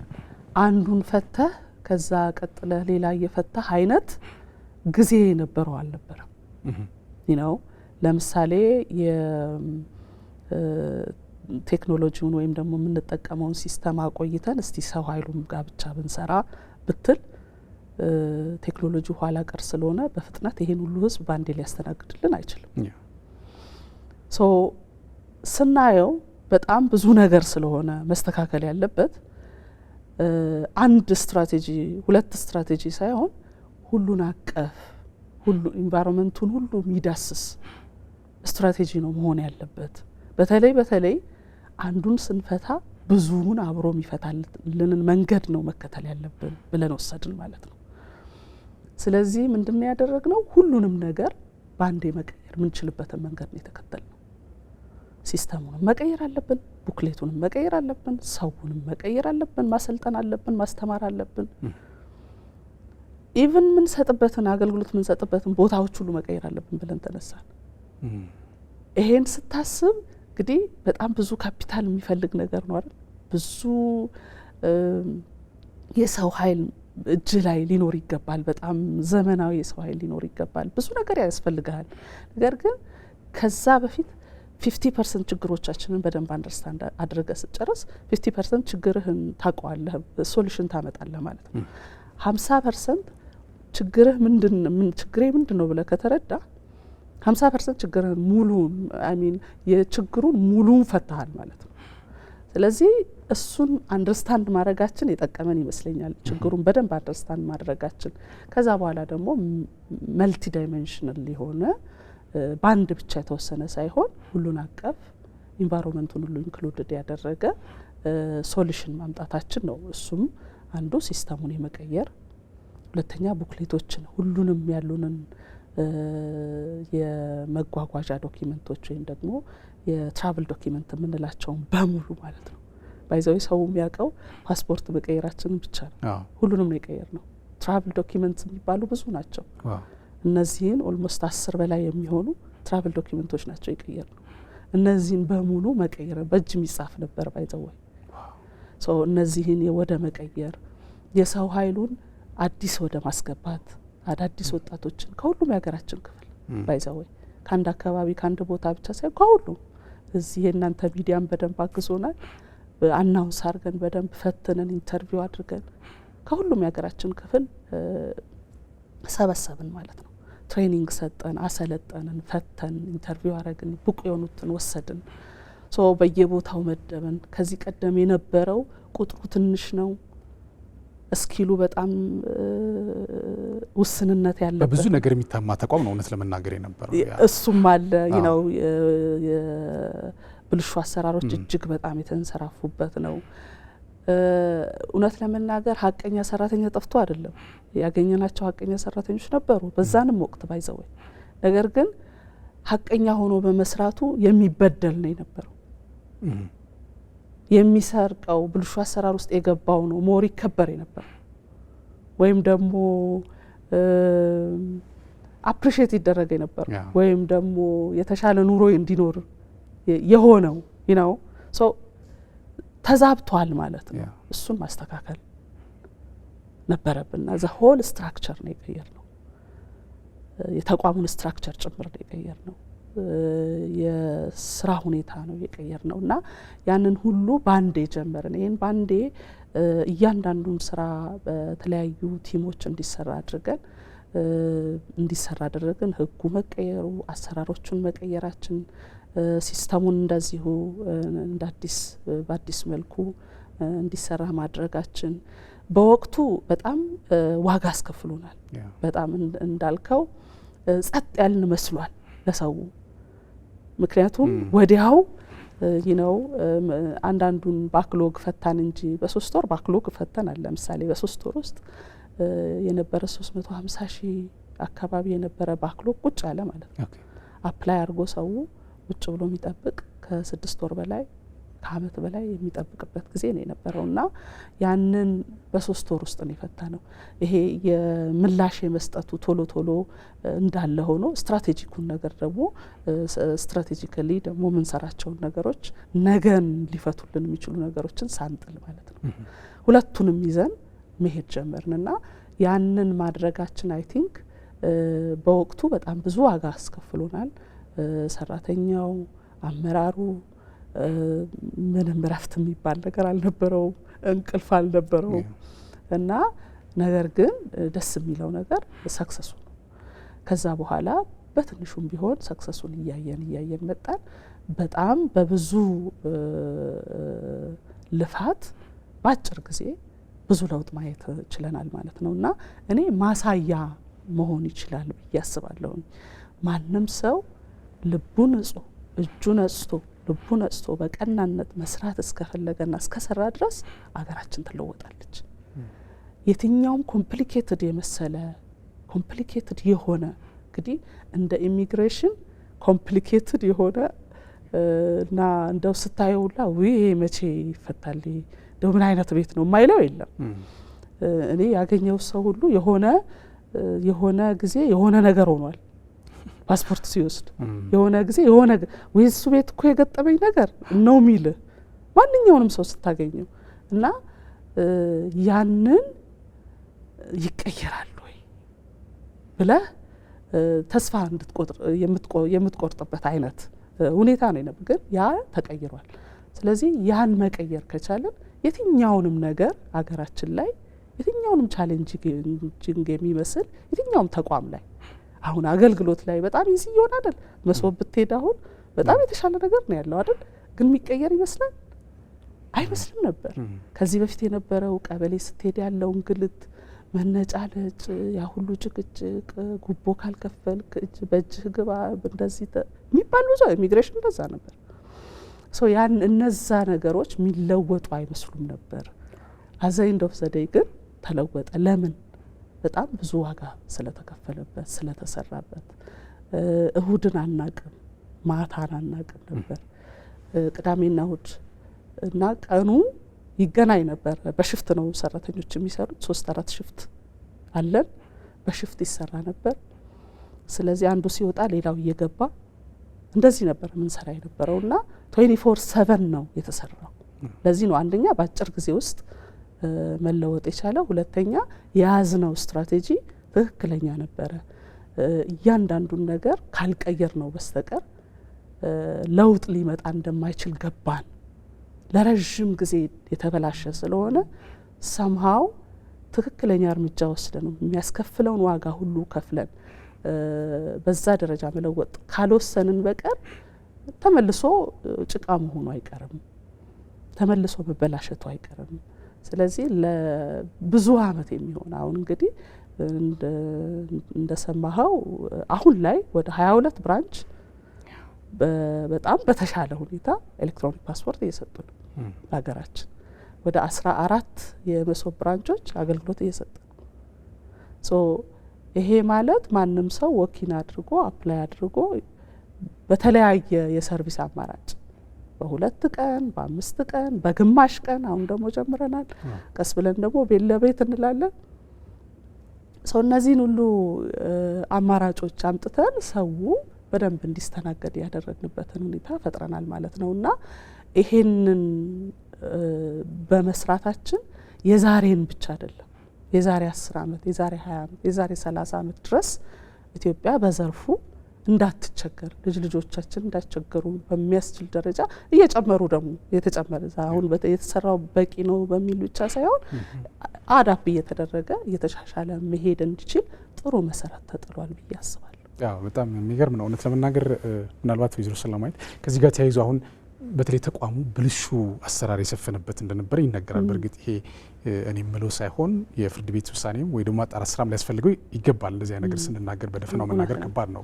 S2: አንዱን ፈተህ ከዛ ቀጥለህ ሌላ እየፈታህ አይነት ጊዜ የነበረው አልነበረም። ይነው ለምሳሌ ቴክኖሎጂውን ወይም ደግሞ የምንጠቀመውን ሲስተም አቆይተን እስቲ ሰው ኃይሉም ጋር ብቻ ብንሰራ ብትል ቴክኖሎጂ ኋላ ቀር ስለሆነ በፍጥነት ይሄን ሁሉ ህዝብ ባንዴ ሊያስተናግድልን አይችልም። ስናየው በጣም ብዙ ነገር ስለሆነ መስተካከል ያለበት አንድ ስትራቴጂ ሁለት ስትራቴጂ ሳይሆን ሁሉን አቀፍ ሁሉ ኢንቫይሮንመንቱን ሁሉ የሚዳስስ ስትራቴጂ ነው መሆን ያለበት። በተለይ አንዱን ስንፈታ ብዙውን አብሮ የሚፈታልንን መንገድ ነው መከተል ያለብን ብለን ወሰድን ማለት ነው። ስለዚህ ምንድነው ያደረግነው? ሁሉንም ነገር ባንዴ መቀየር ምንችልበትን መንገድ ነው የተከተልነው። ሲስተሙንም መቀየር አለብን፣ ቡክሌቱንም መቀየር አለብን፣ ሰውንም መቀየር አለብን፣ ማሰልጠን አለብን፣ ማስተማር አለብን። ኢቭን ምንሰጥበትን አገልግሎት ምንሰጥበትን ቦታዎች ሁሉ መቀየር አለብን ብለን ተነሳን። ይሄን ስታስብ እንግዲህ በጣም ብዙ ካፒታል የሚፈልግ ነገር ነው አይደል? ብዙ የሰው ኃይል እጅ ላይ ሊኖር ይገባል። በጣም ዘመናዊ የሰው ኃይል ሊኖር ይገባል። ብዙ ነገር ያስፈልጋል። ነገር ግን ከዛ በፊት 50% ችግሮቻችንን በደንብ አንደርስታንድ አድርገህ ስጨርስ 50% ችግርህን ታውቀዋለህ፣ ሶሉሽን ታመጣለህ ማለት ነው። 50% ችግርህ ችግሬ ምንድን ነው ብለህ ከተረዳ 50% ችግርህን ሙሉን የችግሩን ሙሉን ፈታሃል ማለት ነው። ስለዚህ እሱን አንደርስታንድ ማድረጋችን የጠቀመን ይመስለኛል፣ ችግሩን በደንብ አንደርስታንድ ማድረጋችን። ከዛ በኋላ ደግሞ መልቲ ዳይሜንሽናል የሆነ ባንድ ብቻ የተወሰነ ሳይሆን ሁሉን አቀፍ ኢንቫይሮንመንቱን ሁሉ ኢንክሉድድ ያደረገ ሶሉሽን ማምጣታችን ነው። እሱም አንዱ ሲስተሙን የመቀየር፣ ሁለተኛ ቡክሌቶችን ሁሉንም ያሉንን የመጓጓዣ ዶኪመንቶች ወይም ደግሞ የትራቭል ዶኪመንት የምንላቸውን በሙሉ ማለት ነው። ባይዘው ሰው የሚያውቀው ፓስፖርት መቀየራችንን ብቻ ነው። ሁሉንም ነው የቀየር ነው። ትራቭል ዶኪመንት የሚባሉ ብዙ ናቸው። እነዚህን ኦልሞስት 10 በላይ የሚሆኑ ትራቭል ዶኪመንቶች ናቸው የቀየር ነው። እነዚህን በሙሉ መቀየር በእጅ የሚጻፍ ነበር ባይዘው እነዚህን ወደ መቀየር፣ የሰው ኃይሉን አዲስ ወደ ማስገባት፣ አዳዲስ ወጣቶችን ከሁሉም የሀገራችን ክፍል ባይዘው ከአንድ አካባቢ ከአንድ ቦታ ብቻ ሳይሆን ከሁሉም እዚህ የእናንተ ሚዲያም በደንብ አግዞናል። አናውንስ አድርገን በደንብ ፈትነን ኢንተርቪው አድርገን ከሁሉም የሀገራችን ክፍል ሰበሰብን ማለት ነው። ትሬኒንግ ሰጠን፣ አሰለጠንን፣ ፈተን፣ ኢንተርቪው አረግን፣ ብቁ የሆኑትን ወሰድን። ሶ በየቦታው መደበን። ከዚህ ቀደም የነበረው ቁጥሩ ትንሽ ነው፣ እስኪሉ በጣም ውስንነት ያለበት
S1: በብዙ ነገር የሚታማ ተቋም ነው እውነት ለመናገር የነበረው።
S2: እሱም አለ ነው የብልሹ አሰራሮች እጅግ በጣም የተንሰራፉበት ነው። እውነት ለመናገር ሀቀኛ ሰራተኛ ጠፍቶ አይደለም፣ ያገኘናቸው ሀቀኛ ሰራተኞች ነበሩ በዛንም ወቅት ባይዘው። ነገር ግን ሀቀኛ ሆኖ በመስራቱ የሚበደል ነው የነበረው። የሚሰርቀው ብልሹ አሰራር ውስጥ የገባው ነው ሞር ይከበር የነበረው ወይም ደግሞ አፕሪሺየት ይደረግ የነበረው ወይም ደግሞ የተሻለ ኑሮ እንዲኖር የሆነው ነው። ሶ ተዛብቷል ማለት ነው። እሱን ማስተካከል ነበረብንና ዘ ሆል ስትራክቸር ነው የቀየርነው። የተቋሙን ስትራክቸር ጭምር ነው የቀየርነው። የስራ ሁኔታ ነው የቀየርነው እና ያንን ሁሉ ባንዴ ጀመርን። ይህን ባንዴ እያንዳንዱን ስራ በተለያዩ ቲሞች እንዲሰራ አደረግን። ህጉ መቀየሩ፣ አሰራሮቹን መቀየራችን፣ ሲስተሙን እንደዚሁ በአዲስ መልኩ እንዲሰራ ማድረጋችን በወቅቱ በጣም ዋጋ አስከፍሎናል። በጣም እንዳልከው ጸጥ ያልን መስሏል ለሰው። ምክንያቱም ወዲያው ነው አንዳንዱን ባክሎግ ፈታን እንጂ በ3 ወር ባክሎግ ፈተናል። ለምሳሌ በ3 ወር ውስጥ የነበረ 350 ሺህ አካባቢ የነበረ ባክሎግ ቁጭ ያለ ማለት ነው። አፕላይ አድርጎ ሰው ቁጭ ብሎ የሚጠብቅ ከ6 ወር በላይ ከአመት በላይ የሚጠብቅበት ጊዜ ነው የነበረውና ያንን በ3 ወር ውስጥ ነው የፈታ ነው። ይሄ የምላሽ የመስጠቱ ቶሎ እንዳለ ሆኖ ስትራቴጂኩን ነገር ደግሞ ስትራቴጂካሊ ደግሞ ምንሰራቸውን ነገሮች ነገን ሊፈቱልን የሚችሉ ነገሮችን ሳንጥል ማለት ነው ሁለቱንም ይዘን መሄድ ጀመርንና ያንን ማድረጋችን አይ ቲንክ በወቅቱ በጣም ብዙ ዋጋ አስከፍሎናል። ሰራተኛው፣ አመራሩ ምንም ረፍት የሚባል ነገር አልነበረው፣ እንቅልፍ አልነበረው እና ነገር ግን ደስ የሚለው ነገር ሰክሰሱ ነው። ከዛ በኋላ በትንሹም ቢሆን ሰክሰሱን እያየን መጣን። በጣም በብዙ ልፋት በአጭር ጊዜ ብዙ ለውጥ ማየት ችለናል ማለት ነው እና እኔ ማሳያ መሆን ይችላል ብዬ አስባለሁ። ማንም ሰው ልቡ ንጹህ፣ እጁ ነጽቶ፣ ልቡ ነጽቶ በቀናነት መስራት እስከፈለገና እስከሰራ ድረስ አገራችን ትለወጣለች። የትኛውም ኮምፕሊኬትድ የመሰለ ኮምፕሊኬትድ የሆነ እንግዲህ እንደ ኢሚግሬሽን ኮምፕሊኬትድ የሆነ እና እንደው ስታየውላ ይሄ መቼ ይፈታል እንደው ምን አይነት ቤት ነው የማይለው የለም። እኔ ያገኘው ሰው ሁሉ የሆነ ጊዜ የሆነ ነገር ሆኗል። ፓስፖርት ሲወስድ የሆነ ጊዜ የሆነ ወይሱ ቤት እኮ የገጠመኝ ነገር ነው ሚል ማንኛውንም ሰው ስታገኘው እና ያንን ይቀየራል ወይ ብለህ ተስፋ የምትቆርጥበት አይነት ሁኔታ ነው ነበር። ግን ያ ተቀይሯል። ስለዚህ ያን መቀየር ከቻለን የትኛውንም ነገር አገራችን ላይ የትኛውንም ቻሌንጂንግ የሚመስል የትኛውም ተቋም ላይ አሁን አገልግሎት ላይ በጣም ይዚ ይሆን አይደል? መስወብ ብትሄድ አሁን በጣም የተሻለ ነገር ነው ያለው አይደል? ግን የሚቀየር ይመስላል አይመስልም ነበር። ከዚህ በፊት የነበረው ቀበሌ ስትሄድ ያለው እንግልት፣ መነጫለጭ፣ ያ ሁሉ ጭቅጭቅ፣ ጉቦ ካልከፈልክ በእጅህ ግባ እንደዚህ የሚባል ብዙ ኢሚግሬሽን እንደዛ ነበር። ሶ ያን እነዛ ነገሮች የሚለወጡ አይመስሉም ነበር። አዘይ እንደው ዘዴ ግን ተለወጠ። ለምን? በጣም ብዙ ዋጋ ስለተከፈለበት ስለተሰራበት። እሁድን አናቅም፣ ማታን አናቅም ነበር። ቅዳሜና እሁድ እና ቀኑ ይገናኝ ነበር። በሽፍት ነው ሰራተኞች የሚሰሩት። 3-4 ሽፍት አለን። በሽፍት ይሰራ ነበር። ስለዚህ አንዱ ሲወጣ ሌላው እየገባ እንደዚህ ነበር ምንሰራ የነበረውና 24/7 ነው የተሰራው። ለዚህ ነው አንደኛ በአጭር ጊዜ ውስጥ መለወጥ የቻለው፣ ሁለተኛ የያዝነው ስትራቴጂ ትክክለኛ ነበረ። እያንዳንዱን ነገር ካልቀየር ነው በስተቀር ለውጥ ሊመጣ እንደማይችል ገባን። ለረጅም ጊዜ የተበላሸ ስለሆነ ሰምሃው ትክክለኛ እርምጃ ወስደን የሚያስከፍለውን ዋጋ ሁሉ ከፍለን በዛ ደረጃ መለወጥ ካልወሰንን በቀር ተመልሶ ጭቃ መሆኑ አይቀርም፣ ተመልሶ መበላሸቱ አይቀርም። ስለዚህ ለብዙ አመት የሚሆን አሁን እንግዲህ እንደሰማኸው አሁን ላይ ወደ 22 ብራንች በጣም በተሻለ ሁኔታ ኤሌክትሮኒክ ፓስፖርት እየሰጡ ነው በሀገራችን። ወደ 14 የመሶብ ብራንቾች አገልግሎት እየሰጡ ነው። ሶ ይሄ ማለት ማንም ሰው ወኪን አድርጎ አፕላይ አድርጎ በተለያየ የሰርቪስ አማራጭ በ2 ቀን በ5 ቀን በግማሽ ቀን አሁን ደግሞ ጀምረናል። ቀስ ብለን ደግሞ ቤት ለቤት እንላለን። ሰው እነዚህን ሁሉ አማራጮች አምጥተን ሰው በደንብ እንዲስተናገድ ያደረግንበትን ሁኔታ ፈጥረናል ማለት ነውና ይሄንን በመስራታችን የዛሬን ብቻ አይደለም የዛሬ 10 አመት የዛሬ 20 አመት የዛሬ 30 አመት ድረስ ኢትዮጵያ በዘርፉ እንዳትቸገር ልጆቻችን እንዳይቸገሩ በሚያስችል ደረጃ እየጨመሩ ደግሞ የተጨመረ አሁን የተሰራው በቂ ነው በሚል ብቻ ሳይሆን አዳፕ እየተደረገ እየተሻሻለ መሄድ እንዲችል ጥሩ መሰረት ተጥሏል ብዬ አስባለሁ።
S1: ያው በጣም የሚገርም ነው እውነት ለመናገር ምናልባት ወይዘሮ ሰላማዊት ከዚህ ጋር ተያይዞ አሁን በተለይ ተቋሙ ብልሹ አሰራር የሰፈነበት እንደነበረ ይነገራል። በእርግጥ ይሄ እኔ የምለው ሳይሆን የፍርድ ቤት ውሳኔም ወይ ደግሞ ማጣራት ስራም ሊያስፈልገው ይገባል። እንደዚህ አይነት ነገር ስንናገር በደፈናው መናገር ከባድ ነው።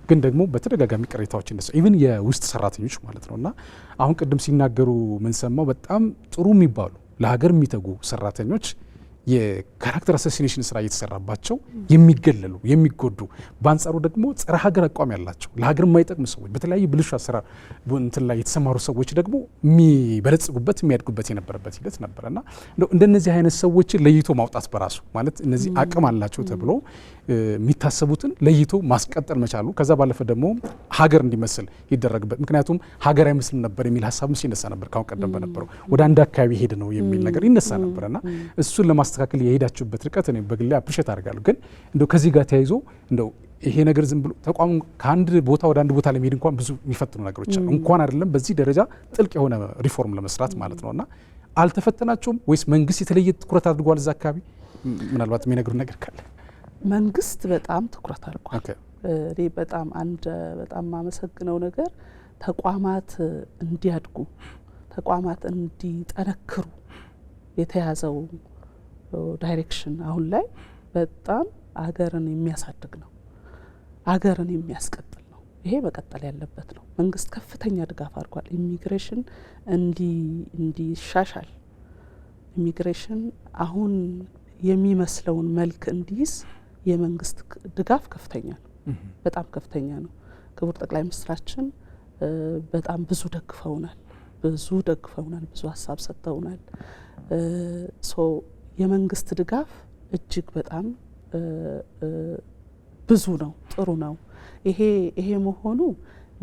S1: ግን ደግሞ በተደጋጋሚ ቅሬታዎች እንደሱ ኢቭን የውስጥ ሰራተኞች ማለት ነውና አሁን ቅድም ሲናገሩ ምን ሰማው በጣም ጥሩ የሚባሉ ለሀገር የሚተጉ ሰራተኞች የካራክተር አሳሲኔሽን ስራ እየተሰራባቸው የሚገለሉ የሚጎዱ በአንጻሩ ደግሞ ጸረ ሀገር አቋም ያላቸው ለሀገር የማይጠቅሙ ሰዎች በተለያዩ ብልሹ አሰራር እንትን ላይ የተሰማሩ ሰዎች ደግሞ የሚበለጽጉበት የሚያድጉበት የነበረበት ሂደት ነበረና እንደነዚህ አይነት ሰዎችን ለይቶ ማውጣት በራሱ ማለት እነዚህ አቅም አላቸው ተብሎ የሚታሰቡትን ለይቶ ማስቀጠል መቻሉ ከዛ ባለፈ ደግሞ ሀገር እንዲመስል ይደረግበት ምክንያቱም ሀገር አይመስልም ነበር የሚል ሀሳብም ሲነሳ ነበር። ካሁን ቀደም በነበረው ወደ አንድ አካባቢ ሄድ ነው የሚል ነገር ይነሳ ነበርና እሱን ለማስተካከል የሄዳችሁበት ርቀት እኔ በግሌ አፕሪሼት አድርጋለሁ። ግን እንደው ከዚህ ጋር ተያይዞ እንደው ይሄ ነገር ዝም ብሎ ተቋሙ ከአንድ ቦታ ወደ አንድ ቦታ ለመሄድ እንኳን ብዙ የሚፈትኑ ነገሮች አሉ እንኳን አይደለም በዚህ ደረጃ ጥልቅ የሆነ ሪፎርም ለመስራት ማለት ነውና አልተፈተናቸውም ወይስ መንግስት የተለየ ትኩረት አድርጓል እዛ አካባቢ ምናልባት የሚነግሩ ነገር ካለ?
S2: መንግስት በጣም ትኩረት አድርጓል። እኔ በጣም ማመሰግነው ነገር ተቋማት እንዲያድጉ ተቋማት እንዲጠነክሩ የተያዘው ዳይሬክሽን አሁን ላይ በጣም አገርን የሚያሳድግ ነው፣ አገርን የሚያስቀጥል ነው። ይሄ መቀጠል ያለበት ነው። መንግስት ከፍተኛ ድጋፍ አድርጓል። ኢሚግሬሽን እንዲሻሻል ኢሚግሬሽን አሁን የሚመስለውን መልክ እንዲይዝ የመንግስት ድጋፍ ከፍተኛ ነው፣ በጣም ከፍተኛ ነው። ክቡር ጠቅላይ ሚኒስትራችን በጣም ብዙ ደግፈውናል፣ ብዙ ሀሳብ ሰጥተውናል። የመንግስት ድጋፍ እጅግ በጣም ብዙ ነው፣ ጥሩ ነው። ይሄ መሆኑ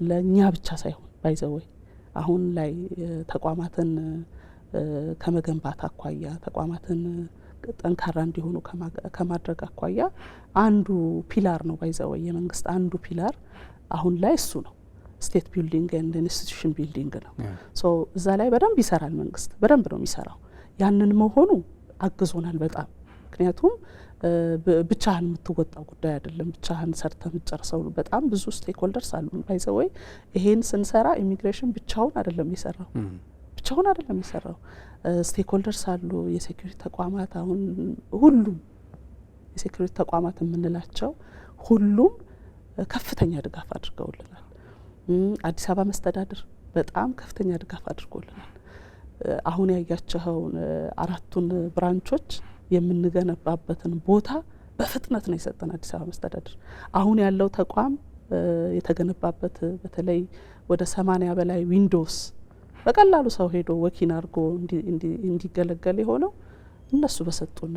S2: ለእኛ ብቻ ሳይሆን ባይዘወይ አሁን ላይ ተቋማትን ከመገንባት አኳያ ተቋማትን ጠንካራ እንዲሆኑ ከማድረግ አኳያ አንዱ ፒላር ነው ባይዘወይ የመንግስት አንዱ ፒላር አሁን ላይ እሱ ነው። ስቴት ቢልዲንግ ኤንድ ኢንስቲትዩሽን ቢልዲንግ ነው። እዛ ላይ በደንብ ይሰራል መንግስት፣ በደንብ ነው የሚሰራው። ያንን መሆኑ አግዞናል በጣም ምክንያቱም ብቻህን የምትወጣው ጉዳይ አይደለም፣ ብቻህን ሰርተ የምትጨርሰው በጣም ብዙ ስቴክ ሆልደርስ አሉ ባይዘወይ። ይሄን ስንሰራ ኢሚግሬሽን ብቻውን አይደለም የሰራው ስቴክ ሆልደርስ አሉ፣ የሴኩሪቲ ተቋማት አሁን ሁሉም የሴኩሪቲ ተቋማት የምንላቸው ሁሉም ከፍተኛ ድጋፍ አድርገውልናል። አዲስ አበባ መስተዳድር በጣም ከፍተኛ ድጋፍ አድርጎልናል። አሁን ያያቸውን 4ቱን ብራንቾች የምንገነባበትን ቦታ በፍጥነት ነው የሰጠን አዲስ አበባ መስተዳድር። አሁን ያለው ተቋም የተገነባበት በተለይ ወደ 80 በላይ ዊንዶውስ በቀላሉ ሰው ሄዶ ወኪን አድርጎ እንዲገለገል የሆነው እነሱ በሰጡን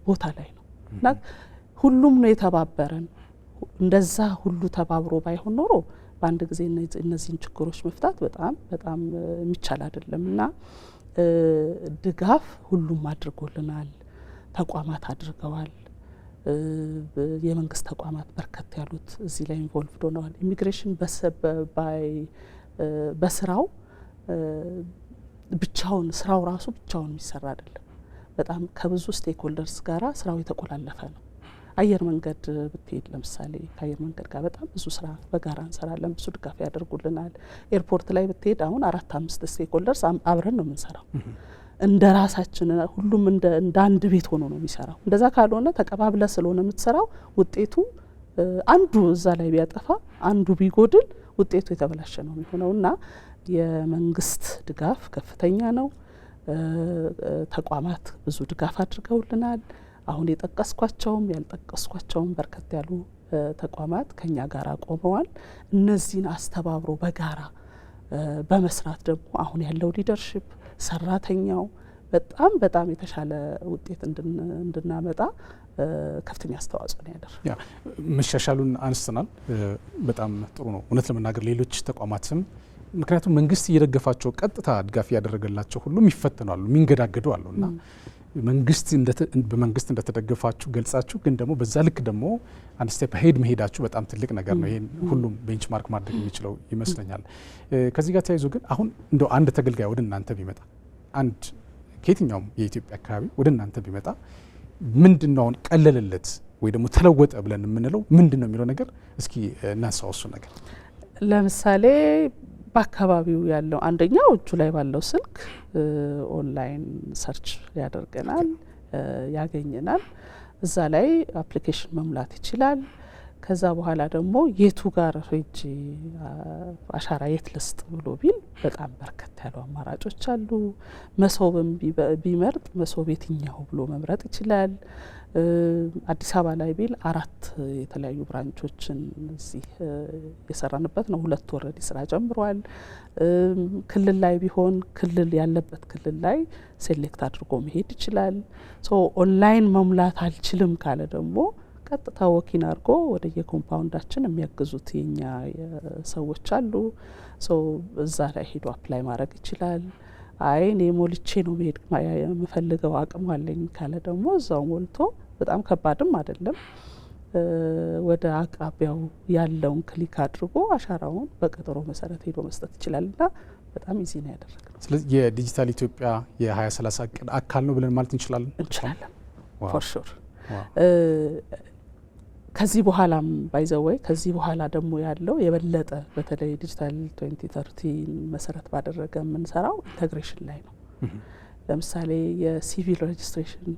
S2: ቦታ ላይ ነው እና ሁሉም ነው የተባበረን። እንደዛ ሁሉ ተባብሮ ባይሆን ኖሮ በአንድ ጊዜ እነዚህን ችግሮች መፍታት በጣም የሚቻል አይደለም እና ድጋፍ ሁሉም አድርጎልናል። ተቋማት አድርገዋል። የመንግስት ተቋማት በርከት ያሉት እዚህ ላይ ኢንቮልቭድ ሆነዋል። ኢሚግሬሽን በስራው ብቻውን ስራው ራሱ ብቻውን የሚሰራ አይደለም። በጣም ከብዙ ስቴክሆልደርስ ጋራ ስራው የተቆላለፈ ነው። አየር መንገድ ብትሄድ ለምሳሌ ከአየር መንገድ ጋር በጣም ብዙ ስራ በጋራ እንሰራለን፣ ብዙ ድጋፍ ያደርጉልናል። ኤርፖርት ላይ ብትሄድ አሁን 4-5 ስቴክሆልደርስ አብረን ነው የምንሰራው። እንደ ራሳችን ሁሉም እንደ አንድ ቤት ሆኖ ነው የሚሰራው። እንደዛ ካልሆነ ተቀባብለ ስለሆነ የምትሰራው ውጤቱ አንዱ እዛ ላይ ቢያጠፋ አንዱ ቢጎድል ውጤቱ የተበላሸ ነው የሚሆነውና የመንግስት ድጋፍ ከፍተኛ ነው። ተቋማት ብዙ ድጋፍ አድርገውልናል። አሁን የጠቀስኳቸውም ያልጠቀስኳቸውም በርከት ያሉ ተቋማት ከኛ ጋር ቆመዋል። እነዚህን አስተባብሮ በጋራ በመስራት ደግሞ አሁን ያለው ሊደርሽፕ ሰራተኛው በጣም የተሻለ ውጤት እንድናመጣ ከፍተኛ አስተዋጽኦ ነው ያደረገው።
S1: መሻሻሉን አንስተናል። በጣም ጥሩ ነው። እውነት ለመናገር ሌሎች ተቋማትም ምክንያቱም መንግስት እየደገፋቸው ቀጥታ ድጋፍ እያደረገላቸው ሁሉም ይፈተናሉ፣ የሚንገዳገዱ አሉና በመንግስት እንደተደገፋችሁ ገልጻችሁ ግን ደግሞ በዛ ልክ ደግሞ አንድ ስቴፕ ሄድ መሄዳችሁ በጣም ትልቅ ነገር ነው። ይሄን ሁሉም ቤንችማርክ ማድረግ የሚችለው ይመስለኛል። ከዚህ ጋር ተያይዞ ግን አሁን እንደው አንድ ተገልጋይ ወደ እናንተ ቢመጣ አንድ ከየትኛውም የኢትዮጵያ አካባቢ ወደ እናንተ ቢመጣ ምንድነው አሁን ቀለለለት ወይ ደግሞ ተለወጠ ብለን የምንለው ምንድነው የሚለው ነገር እስኪ እናንሳው። እሱ ነገር
S2: ለምሳሌ በአካባቢው ያለው አንደኛው እጁ ላይ ባለው ስልክ ኦንላይን ሰርች ያደርገናል፣ ያገኘናል። እዛ ላይ አፕሊኬሽን መሙላት ይችላል። ከዛ በኋላ ደግሞ የቱ ጋር ሄጄ አሻራ የት ልስጥ ብሎ ቢል በጣም በርከት ያሉ አማራጮች አሉ። መሶብም ቢመርጥ መሶብ የትኛው ብሎ መምረጥ ይችላል። አዲስ አበባ ላይ ቢል 4 የተለያዩ ብራንቾችን እዚህ የሰራንበት ነው። 2 ወረዲ ስራ ጀምሯል። ክልል ላይ ቢሆን ክልል ያለበት ክልል ላይ ሴሌክት አድርጎ መሄድ ይችላል። ሶ ኦንላይን መሙላት አልችልም ካለ ደግሞ ቀጥታ ወኪን አድርጎ ወደ የኮምፓውንዳችን የሚያግዙት የኛ ሰዎች አሉ። ሶ እዛ ላይ ሄዶ አፕላይ ማድረግ ይችላል። አይ እኔ ሞልቼ ነው መሄድ የምፈልገው አቅም አለኝ ካለ ደግሞ እዛው ሞልቶ በጣም ከባድም አይደለም ወደ አቅራቢያው ያለውን ክሊክ አድርጎ አሻራውን በቀጠሮ መሰረት ሄዶ መስጠት ይችላልና በጣም ኢዚ ነው ያደረግነው።
S1: ስለዚህ የዲጂታል ኢትዮጵያ የ2030 እቅድ አካል ነው ብለን ማለት እንችላለን።
S2: ፎር ሹር ከዚህ በኋላም ባይዘወይ ከዚህ በኋላ ደግሞ ያለው የበለጠ በተለይ ዲጂታል 2030 መሰረት ባደረገ የምንሰራው ኢንተግሬሽን ላይ ነው። ለምሳሌ የሲቪል ሬጅስትሬሽን፣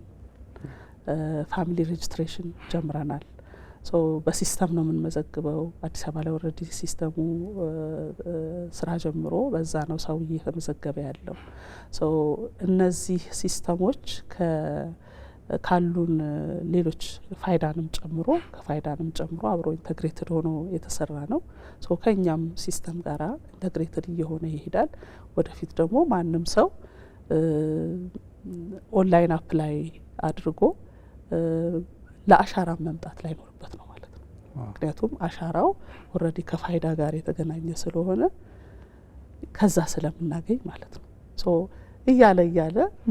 S2: ፋሚሊ ሬጅስትሬሽን ጀምረናል። ሶ በሲስተም ነው የምንመዘግበው። አዲስ አበባ ላይ ኦልሬዲ ሲስተሙ ስራ ጀምሮ በዛ ነው ሰው እየተመዘገበ ያለው። ሶ እነዚህ ሲስተሞች ካሉን ሌሎች ፋይዳንም ጨምሮ አብሮ ኢንተግሬትድ ሆኖ የተሰራ ነው። ሶ ከኛም ሲስተም ጋራ ኢንተግሬትድ እየሆነ ይሄዳል። ወደፊት ደግሞ ማንም ሰው ኦንላይን አፕላይ አድርጎ ለአሻራ መምጣት ላይኖርበት ነው ማለት ነው። ምክንያቱም አሻራው ኦልሬዲ ከፋይዳ ጋር የተገናኘ ስለሆነ ከዛ ስለምናገኝ ማለት ነው። ሶ እያለ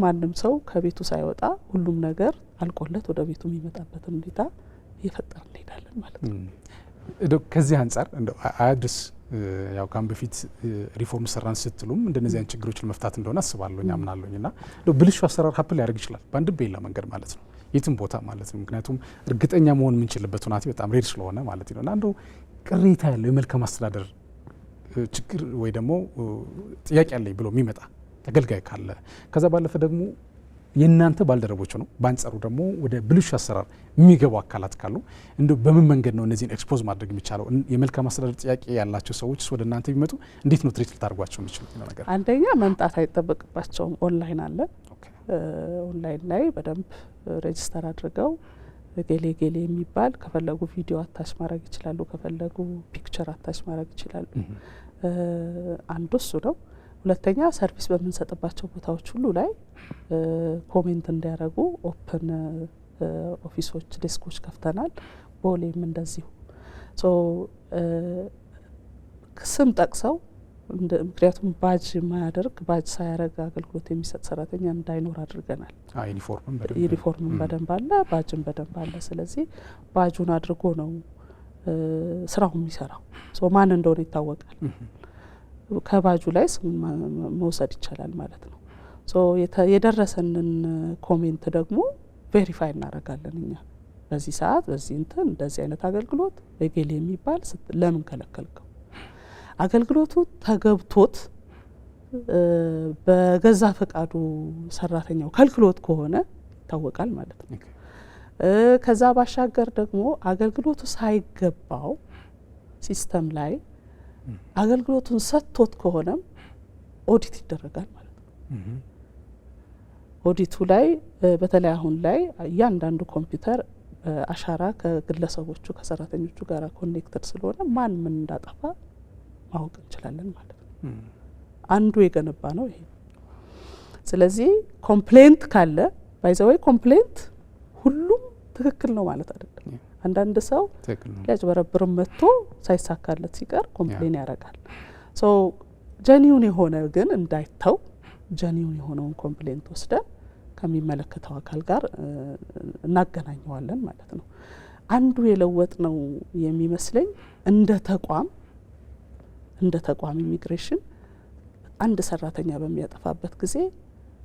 S2: ማንም ሰው ከቤቱ ሳይወጣ ሁሉም ነገር አልቆለት ወደ ቤቱ የሚመጣበትን ሁኔታ እየፈጠር እንሄዳለን ማለት ነው።
S1: ከዚህ አንጻር እንደው አያድስ ያው ካም በፊት ሪፎርም ሰራን ስትሉም እንደነዚህ አይነት ችግሮችን መፍታት እንደሆነ አስባለሁኝ አምናለሁኝና እንደው ብልሹ አሰራር ሀፕል ሊያደርግ ይችላል በአንድ በሌላ መንገድ ማለት ነው፣ የትም ቦታ ማለት ነው። ምክንያቱም እርግጠኛ መሆን የምንችልበት ሁኔታ በጣም ሬድ ስለሆነ ማለት ነው። እና እንደው ቅሬታ ያለው የመልካም አስተዳደር ችግር ወይ ደግሞ ጥያቄ ያለኝ ብሎ የሚመጣ ተገልጋይ ካለ ከዛ ባለፈ ደግሞ የእናንተ ባልደረቦች ነው፣ በአንጻሩ ደግሞ ወደ ብልሹ አሰራር የሚገቡ አካላት ካሉ እንደው በምን መንገድ ነው እነዚህን ኤክስፖዝ ማድረግ የሚቻለው? የመልካም አስተዳደር ጥያቄ ያላቸው ሰዎች ወደ እናንተ ቢመጡ እንዴት ነው ትሪት ልታደርጓቸው የሚችሉት ነገር?
S2: አንደኛ መምጣት አይጠበቅባቸውም። ኦንላይን አለ። ኦንላይን ላይ በደንብ ሬጅስተር አድርገው ጌሌ የሚባል ከፈለጉ ቪዲዮ አታች ማድረግ ይችላሉ፣ ከፈለጉ ፒክቸር አታች ማድረግ ይችላሉ። አንዱ እሱ ነው። ሁለተኛ ሰርቪስ በምንሰጥባቸው ቦታዎች ሁሉ ላይ ኮሜንት እንዲያደርጉ ኦፕን ኦፊሶች ዴስኮች ከፍተናል። ቦሌም እንደዚሁ ስም ጠቅሰው ምክንያቱም ባጅ ሳያደርግ አገልግሎት የሚሰጥ ሰራተኛ እንዳይኖር አድርገናል። ዩኒፎርምም በደንብ አለ፣ ባጅም በደንብ አለ። ስለዚህ ባጁን አድርጎ ነው ስራው የሚሰራው። ማን እንደሆነ ይታወቃል። ከባጁ ላይ ስም መውሰድ ይቻላል ማለት ነው። ሶ የደረሰንን ኮሜንት ደግሞ ቬሪፋይ እናደርጋለን እኛ በዚህ ሰዓት በዚህ እንትን እንደዚህ አይነት አገልግሎት በጌሌ የሚባል ለምን ከለከልከው አገልግሎቱ ተገብቶት በገዛ ፈቃዱ ሰራተኛው ከልክሎት ከሆነ ይታወቃል ማለት ነው። ከዛ ባሻገር ደግሞ አገልግሎቱ ሳይገባው ሲስተም ላይ አገልግሎቱን ሰጥቶት ከሆነም ኦዲት ይደረጋል ማለት ነው። ኦዲቱ ላይ በተለይ አሁን ላይ እያንዳንዱ ኮምፒውተር አሻራ ከግለሰቦቹ ከሰራተኞቹ ጋር ኮኔክትድ ስለሆነ ማን ምን እንዳጠፋ ማወቅ እንችላለን ማለት ነው። አንዱ የገነባ ነው ይሄ። ስለዚህ ኮምፕሌንት ካለ ባይዘወይ ኮምፕሌንት ሁሉም ትክክል ነው ማለት አይደለም። አንዳንድ ሰው ሊያጭበረብርም መጥቶ ሳይሳካለት ሲቀር ኮምፕሌን ያደርጋል። ሶ ጀኒውን የሆነ ግን እንዳይተው ጀኒውን የሆነውን ኮምፕሌንት ወስደን ከሚመለከተው አካል ጋር እናገናኘዋለን ማለት ነው። አንዱ የለወጥ ነው የሚመስለኝ እንደ ተቋም ኢሚግሬሽን አንድ ሰራተኛ በሚያጠፋበት ጊዜ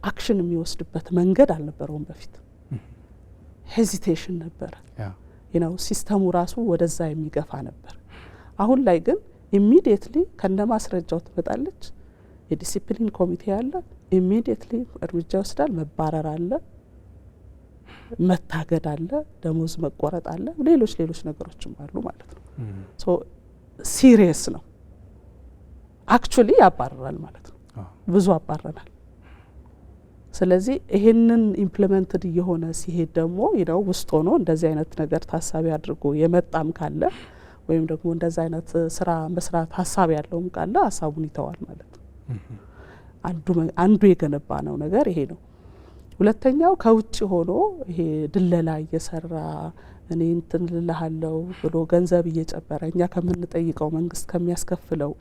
S2: አክሽን የሚወስድበት መንገድ አልነበረውም። በፊት ሄዚቴሽን ነበረ። ሲስተሙ ራሱ ወደዛ የሚገፋ ነበር። አሁን ላይ ግን ኢሚዲየትሊ ከነ ማስረጃው ትመጣለች። የዲሲፕሊን ኮሚቴ አለ፣ ኢሚዲየትሊ እርምጃ ይወስዳል። መባረር አለ፣ መታገድ አለ፣ ደሞዝ መቆረጥ አለ፣ ሌሎች ነገሮችም አሉ ማለት ነው። ሶ ሲሪየስ ነው። አክቹሊ ያባረራል ማለት ነው። ብዙ አባረናል። ስለዚህ ይሄንን ኢምፕሊመንትድ እየሆነ ሲሄድ ደግሞ ውስጥ ሆኖ እንደዚህ አይነት ነገር ታሳቢ አድርጎ የመጣም ካለ ወይም ደግሞ እንደዚህ አይነት ስራ መስራት ሀሳብ ያለውም ካለ ሀሳቡን ይተዋል ማለት ነው። አንዱ የገነባ ነው ነገር ይሄ ነው። ሁለተኛው ከውጭ ሆኖ ይሄ ድለላ እየሰራ እኔ እንትን ልልሃለሁ ብሎ ገንዘብ እየጨበረ እኛ ከምንጠይቀው መንግስት ከሚያስከፍለው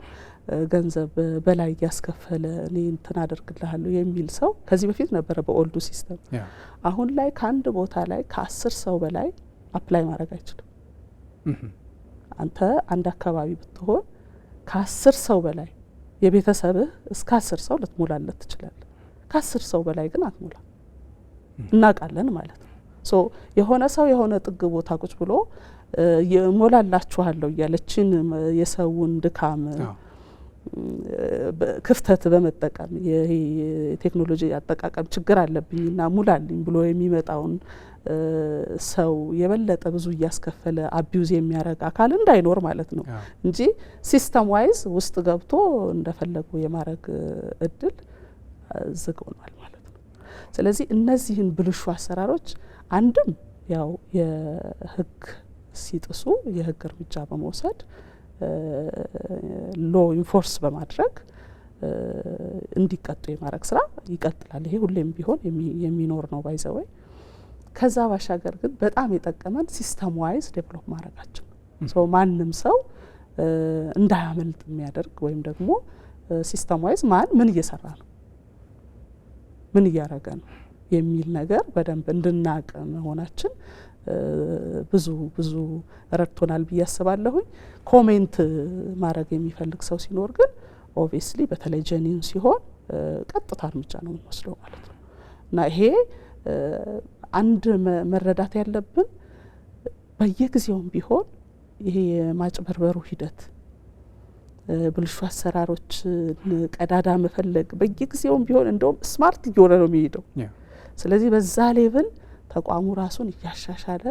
S2: ገንዘብ በላይ እያስከፈለ እኔ እንትን አደርግልሃለሁ የሚል ሰው ከዚህ በፊት ነበረ በኦልዱ ሲስተም። አሁን ላይ ከአንድ ቦታ ላይ ከ10 ሰው በላይ አፕላይ ማድረግ አይችልም። አንተ አንድ አካባቢ ብትሆን ከ10 ሰው በላይ የቤተሰብህ እስከ 10 ሰው ልትሞላለት ትችላለህ። ከ10 ሰው በላይ ግን አትሞላ እናውቃለን ማለት ነው። ሶ የሆነ ሰው የሆነ ጥግ ቦታ ቁጭ ብሎ የሞላላችኋለሁ እያለችን የሰውን ድካም ክፍተት በመጠቀም የቴክኖሎጂ አጠቃቀም ችግር አለብኝና ሙላልኝ ብሎ የሚመጣውን ሰው የበለጠ ብዙ እያስከፈለ አቢዩዝ የሚያደርግ አካል እንዳይኖር ማለት ነው እንጂ ሲስተም ዋይዝ ውስጥ ገብቶ እንደፈለጉ የማድረግ እድል ዝግ ሆኗል ማለት ነው። ስለዚህ እነዚህን ብልሹ አሰራሮች አንድም ያው የህግ ሲጥሱ የህግ እርምጃ በመውሰድ ሎ ኢንፎርስ በማድረግ እንዲቀጡ የማድረግ ስራ ይቀጥላል። ይሄ ሁሌም ቢሆን የሚኖር ነው ባይዘወይ። ከዛ ባሻገር ግን በጣም የጠቀመን ሲስተም ዋይዝ ዴቨሎፕ ማድረጋችን ነው። ማንም ሰው እንዳያመልጥ የሚያደርግ ወይም ደግሞ ሲስተም ዋይዝ ማን ምን እየሰራ ነው ምን እያደረገ ነው የሚል ነገር በደንብ እንድናቅ መሆናችን ብዙ ረድቶናል ብዬ አስባለሁኝ። ኮሜንት ማድረግ የሚፈልግ ሰው ሲኖር ግን ኦብቪየስሊ በተለይ ጀኒን ሲሆን ቀጥታ እርምጃ ነው የምንወስደው ማለት ነው። እና ይሄ አንድ መረዳት ያለብን በየጊዜውም ቢሆን ይሄ የማጭበርበሩ ሂደት ብልሹ አሰራሮች ቀዳዳ መፈለግ በየጊዜውም ቢሆን እንደውም ስማርት እየሆነ ነው የሚሄደው። ስለዚህ በዛ ሌቭል ተቋሙ ራሱን እያሻሻለ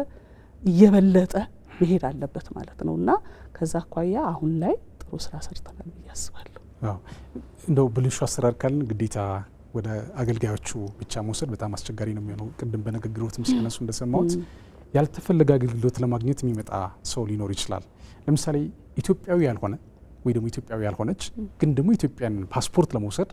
S2: እየበለጠ መሄድ አለበት ማለት ነው። እና ከዛ አኳያ አሁን ላይ ጥሩ ስራ ሰርተናል ብዬ አስባለሁ።
S1: እንደው ብልሹ አሰራር ካልን ግዴታ ወደ አገልጋዮቹ ብቻ መውሰድ በጣም አስቸጋሪ ነው የሚሆነው። ቅድም በንግግሮትም ሲነሱ እንደሰማሁት ያልተፈለገ አገልግሎት ለማግኘት የሚመጣ ሰው ሊኖር ይችላል። ለምሳሌ ኢትዮጵያዊ ያልሆነ ወይ ደግሞ ኢትዮጵያዊ ያልሆነች ግን ደግሞ ኢትዮጵያን ፓስፖርት ለመውሰድ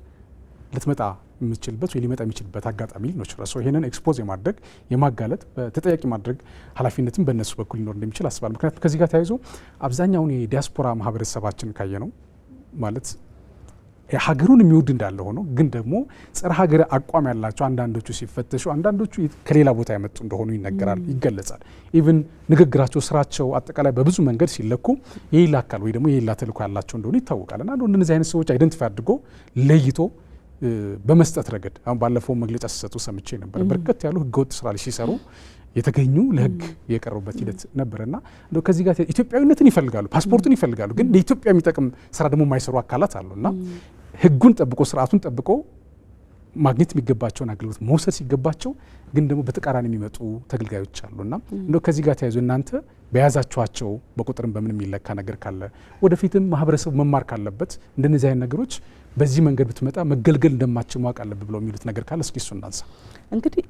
S1: ልትመጣ የምትችልበት ወይ ሊመጣ የሚችልበት አጋጣሚ ሊኖር ይችላል። ይሄንን ኤክስፖዝ የማድረግ የማጋለጥ በተጠያቂ ማድረግ ኃላፊነትም በእነሱ በኩል ሊኖር እንደሚችል አስባለሁ። ምክንያቱም ከዚህ ጋር ተያይዞ አብዛኛውን የዲያስፖራ ማህበረሰባችን ካየ ነው ማለት ሀገሩን የሚወድ እንዳለ ሆኖ ግን ደግሞ ጸረ ሀገር አቋም ያላቸው አንዳንዶቹ ሲፈተሹ አንዳንዶቹ ከሌላ ቦታ የመጡ እንደሆኑ ይነገራል፣ ይገለጻል። ኢቭን ንግግራቸው፣ ስራቸው አጠቃላይ በብዙ መንገድ ሲለኩ የሌላ አካል ወይ ደግሞ የሌላ ተልእኮ ያላቸው እንደሆኑ ይታወቃል። እና እንደዚህ አይነት ሰዎች አይደንቲፋይ አድርጎ ለይቶ በመስጠት ረገድ አሁን ባለፈው መግለጫ ሲሰጡ ሰምቼ ነበር። በርከት ያሉ ህገወጥ ስራ ላይ ሲሰሩ የተገኙ ለህግ የቀረቡበት ሂደት ነበርና እንደው ከዚህ ጋር ኢትዮጵያዊነትን ይፈልጋሉ፣ ፓስፖርቱን ይፈልጋሉ፣ ግን ለኢትዮጵያ የሚጠቅም ስራ ደግሞ የማይሰሩ አካላት አሉና ህጉን ጠብቆ ስርዓቱን ጠብቆ ማግኘት የሚገባቸውን አገልግሎት መውሰድ ሲገባቸው ግን ደግሞ በተቃራኒ የሚመጡ ተገልጋዮች አሉና እንደው ከዚህ ጋር ተያይዞ እናንተ በያዛችኋቸው በቁጥርም በምን የሚለካ ነገር ካለ ወደፊትም ማህበረሰቡ መማር ካለበት እንደነዚህ አይነት ነገሮች በዚህ መንገድ ብትመጣ መገልገል እንደማትችል ማወቅ አለብህ ብለው የሚሉት ነገር ካለ እስኪ እሱ እናንሳ።
S2: እንግዲህ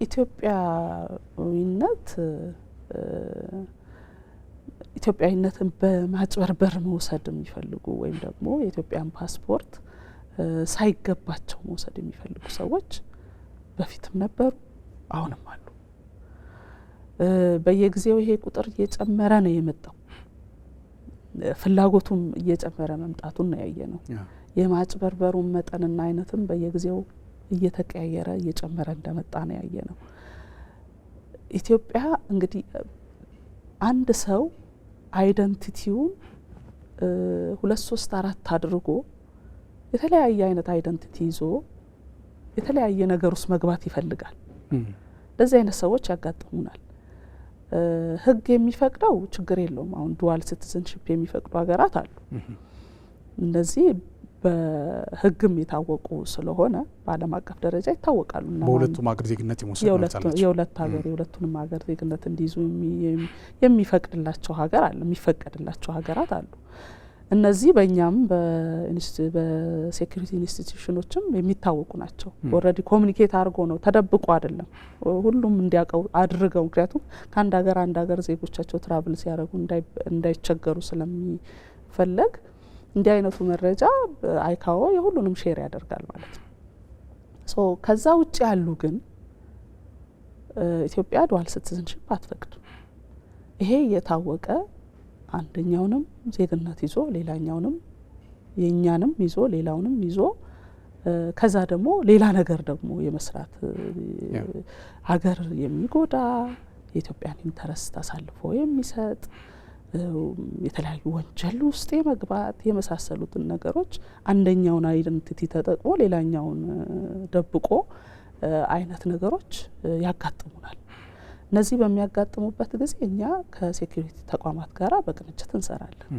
S2: ኢትዮጵያዊነትን በማጭበርበር መውሰድ የሚፈልጉ ወይም ደግሞ የኢትዮጵያን ፓስፖርት ሳይገባቸው መውሰድ የሚፈልጉ ሰዎች በፊትም ነበሩ፣ አሁንም አሉ። በየጊዜው ይሄ ቁጥር እየጨመረ ነው የመጣው። ፍላጎቱም እየጨመረ መምጣቱን ነው ያየ ነው። የማጭበርበሩን መጠንና አይነትም በየጊዜው እየተቀያየረ እየጨመረ እንደመጣ ነው ያየ ነው። ኢትዮጵያ እንግዲህ አንድ ሰው አይደንቲቲውን 2 3 4 አድርጎ የተለያየ አይነት አይደንቲቲ ይዞ የተለያየ ነገር ውስጥ መግባት ይፈልጋል። ለዚህ አይነት ሰዎች ያጋጥሙናል። ህግ የሚፈቅደው ችግር የለውም። አሁን ዱዋል ሲቲዝንሺፕ የሚፈቅዱ ሀገራት አሉ። እነዚህ በህግም የታወቁ ስለሆነ በዓለም አቀፍ ደረጃ ይታወቃሉ።
S1: በሁለቱም ሀገር ዜግነት
S2: የሁለቱንም ሀገር ዜግነት እንዲይዙ የሚፈቅድላቸው ሀገር አለ፣ የሚፈቀድላቸው ሀገራት አሉ። እነዚህ በእኛም በሴኩሪቲ ኢንስቲትዩሽኖችም የሚታወቁ ናቸው። ኦልሬዲ ኮሚኒኬት አድርጎ ነው፣ ተደብቆ አይደለም፣ ሁሉም እንዲያውቀው አድርገው። ምክንያቱም ከአንድ ሀገር ዜጎቻቸው ትራቭል ሲያደርጉ እንዳይቸገሩ ስለሚፈለግ እንዲህ አይነቱ መረጃ አይካኦ የሁሉንም ሼር ያደርጋል ማለት ነው። ሶ ከዛ ውጭ ያሉ ግን ኢትዮጵያ ዱዋል ሲቲዝንሺፕ አትፈቅድም። ይሄ የታወቀ አንደኛውንም ዜግነት ይዞ ሌላኛውንም የኛንም ይዞ ሌላውንም ይዞ ከዛ ደግሞ ሌላ ነገር ደግሞ የመስራት ሀገር የሚጎዳ የኢትዮጵያን ኢንተረስት አሳልፎ የሚሰጥ የተለያዩ ወንጀል ውስጥ የመግባት የመሳሰሉትን ነገሮች አንደኛውን አይደንቲቲ ተጠቅሞ ሌላኛውን ደብቆ አይነት ነገሮች ያጋጥሙናል። እነዚህ በሚያጋጥሙበት ጊዜ እኛ ከሴኩሪቲ ተቋማት ጋራ በቅንጅት እንሰራለን።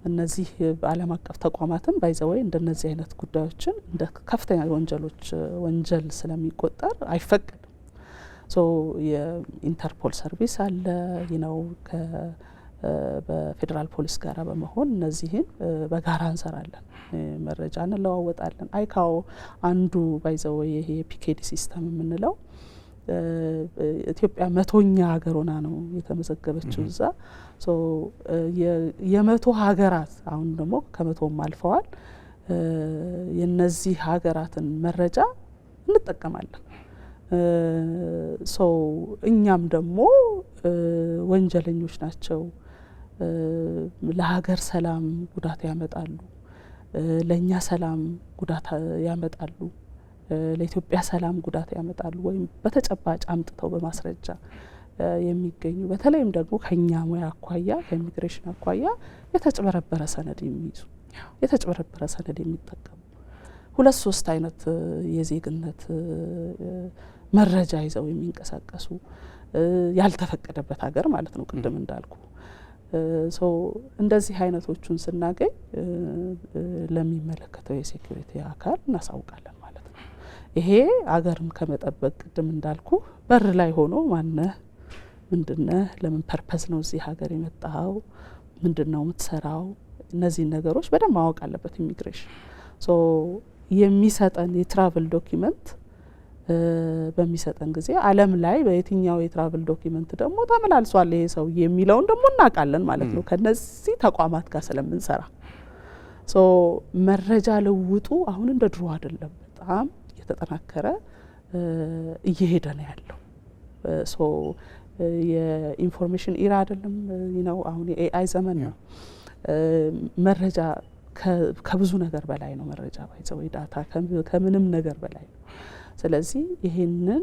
S2: እነዚህ በዓለም አቀፍ ተቋማትም ባይዘወይ እንደነዚህ አይነት ጉዳዮችን እንደ ከፍተኛ ወንጀል ስለሚቆጠር አይፈቀድም። ሶ የኢንተርፖል ሰርቪስ አለ ነው በፌዴራል ፖሊስ ጋራ በመሆን እነዚህን በጋራ እንሰራለን፣ መረጃ እንለዋወጣለን። አይካኦ አንዱ ባይዘወይ ይሄ ፒኬዲ ሲስተም የምንለው ኢትዮጵያ 100ኛ ሀገር ሆና ነው የተመዘገበችው እዛ። ሶ የ100 ሀገራት አሁን ደግሞ ከ100ም አልፈዋል። የነዚህ ሀገራትን መረጃ እንጠቀማለን። ሶ እኛም ደግሞ ወንጀለኞች ናቸው፣ ለሀገር ሰላም ጉዳት ያመጣሉ፣ ለእኛ ሰላም ጉዳት ያመጣሉ፣ ለኢትዮጵያ ሰላም ጉዳት ያመጣሉ ወይም በተጨባጭ አምጥተው በማስረጃ የሚገኙ በተለይም ደግሞ ከኛ ሙያ አኳያ ከኢሚግሬሽን አኳያ የተጭበረበረ ሰነድ የሚይዙ የተጭበረበረ ሰነድ የሚጠቀሙ 2 3 አይነት የዜግነት መረጃ ይዘው የሚንቀሳቀሱ ያልተፈቀደበት ሀገር ማለት ነው። ቅድም እንዳልኩ እንደዚህ አይነቶቹን ስናገኝ ለሚመለከተው የሴኩሪቲ አካል እናሳውቃለን ማለት ነው። ይሄ አገርን ከመጠበቅ ቅድም እንዳልኩ በር ላይ ሆኖ ማነህ፣ ምንድነህ፣ ለምን ፐርፐዝ ነው እዚህ ሀገር የመጣው፣ ምንድነው የምትሰራው፣ እነዚህን ነገሮች በደንብ ማወቅ አለበት ኢሚግሬሽን። የሚሰጠን የትራቭል ዶኪመንት በሚሰጠን ጊዜ ዓለም ላይ በየትኛው የትራቭል ዶኪመንት ደግሞ ተመላልሷል ይሄ ሰው የሚለውን ደግሞ እናውቃለን ማለት ነው ከነዚህ ተቋማት ጋር ስለምንሰራ። መረጃ ልውውጡ አሁን እንደ ድሮ አይደለም፣ በጣም እየተጠናከረ እየሄደ ነው ያለው። የኢንፎርሜሽን ኢራ አይደለም ነው አሁን የኤአይ ዘመን ነው። መረጃ ከብዙ ነገር በላይ ነው። መረጃ ባይዘው ዳታ ከምንም ነገር በላይ ነው። ስለዚህ ይሄንን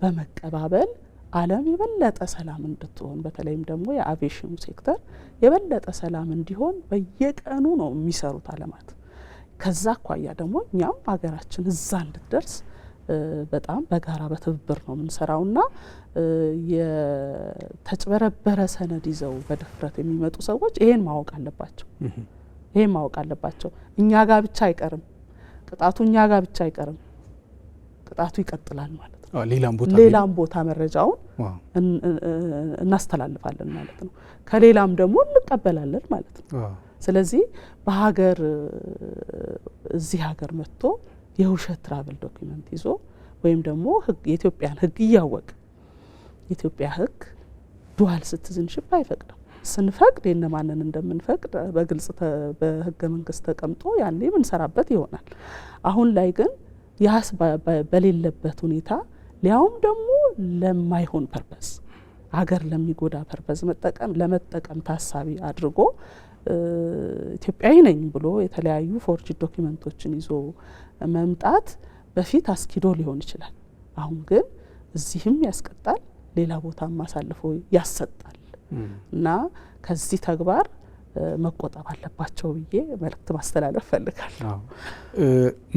S2: በመቀባበል ዓለም የበለጠ ሰላም እንድትሆን በተለይም ደግሞ የአቪዬሽኑ ሴክተር የበለጠ ሰላም እንዲሆን በየቀኑ ነው የሚሰሩት ዓለማት። ከዛ አኳያ ደግሞ እኛም ሀገራችን እዛ እንድትደርስ በጣም በጋራ በትብብር ነው የምንሰራውና የተጭበረበረ ሰነድ ይዘው በድፍረት የሚመጡ ሰዎች ይሄን ማወቅ አለባቸው። እኛ ጋር ብቻ አይቀርም ቅጣቱ፣ እኛ ጋር ብቻ አይቀርም ቅጣቱ ይቀጥላል ማለት ነው። ሌላም ቦታ መረጃውን እናስተላልፋለን ማለት ነው። ከሌላም ደግሞ እንቀበላለን ማለት ነው። ስለዚህ በሀገር እዚህ ሀገር መጥቶ የውሸት ትራቨል ዶክመንት ይዞ ወይም ደግሞ የኢትዮጵያን ሕግ እያወቀ የኢትዮጵያ ሕግ ዱዋል ሲቲዝንሺፕ አይፈቅድም። ስንፈቅድ የነማንን እንደምንፈቅድ በግልጽ በሕገ መንግስት ተቀምጦ ያኔ ምንሰራበት ይሆናል። አሁን ላይ ግን ያስ በሌለበት ሁኔታ ሊያውም ደግሞ ለማይሆን ፐርፐስ ሀገር ለሚጎዳ ፐርፐስ ለመጠቀም ታሳቢ አድርጎ ኢትዮጵያዊ ነኝ ብሎ የተለያዩ ፎርጅ ዶክመንቶችን ይዞ መምጣት በፊት አስኪዶ ሊሆን ይችላል። አሁን ግን እዚህም ያስቀጣል፣ ሌላ ቦታም አሳልፎ ያሰጣል እና ከዚህ ተግባር መቆጠብ አለባቸው ብዬ መልእክት ማስተላለፍ ፈልጋለሁ።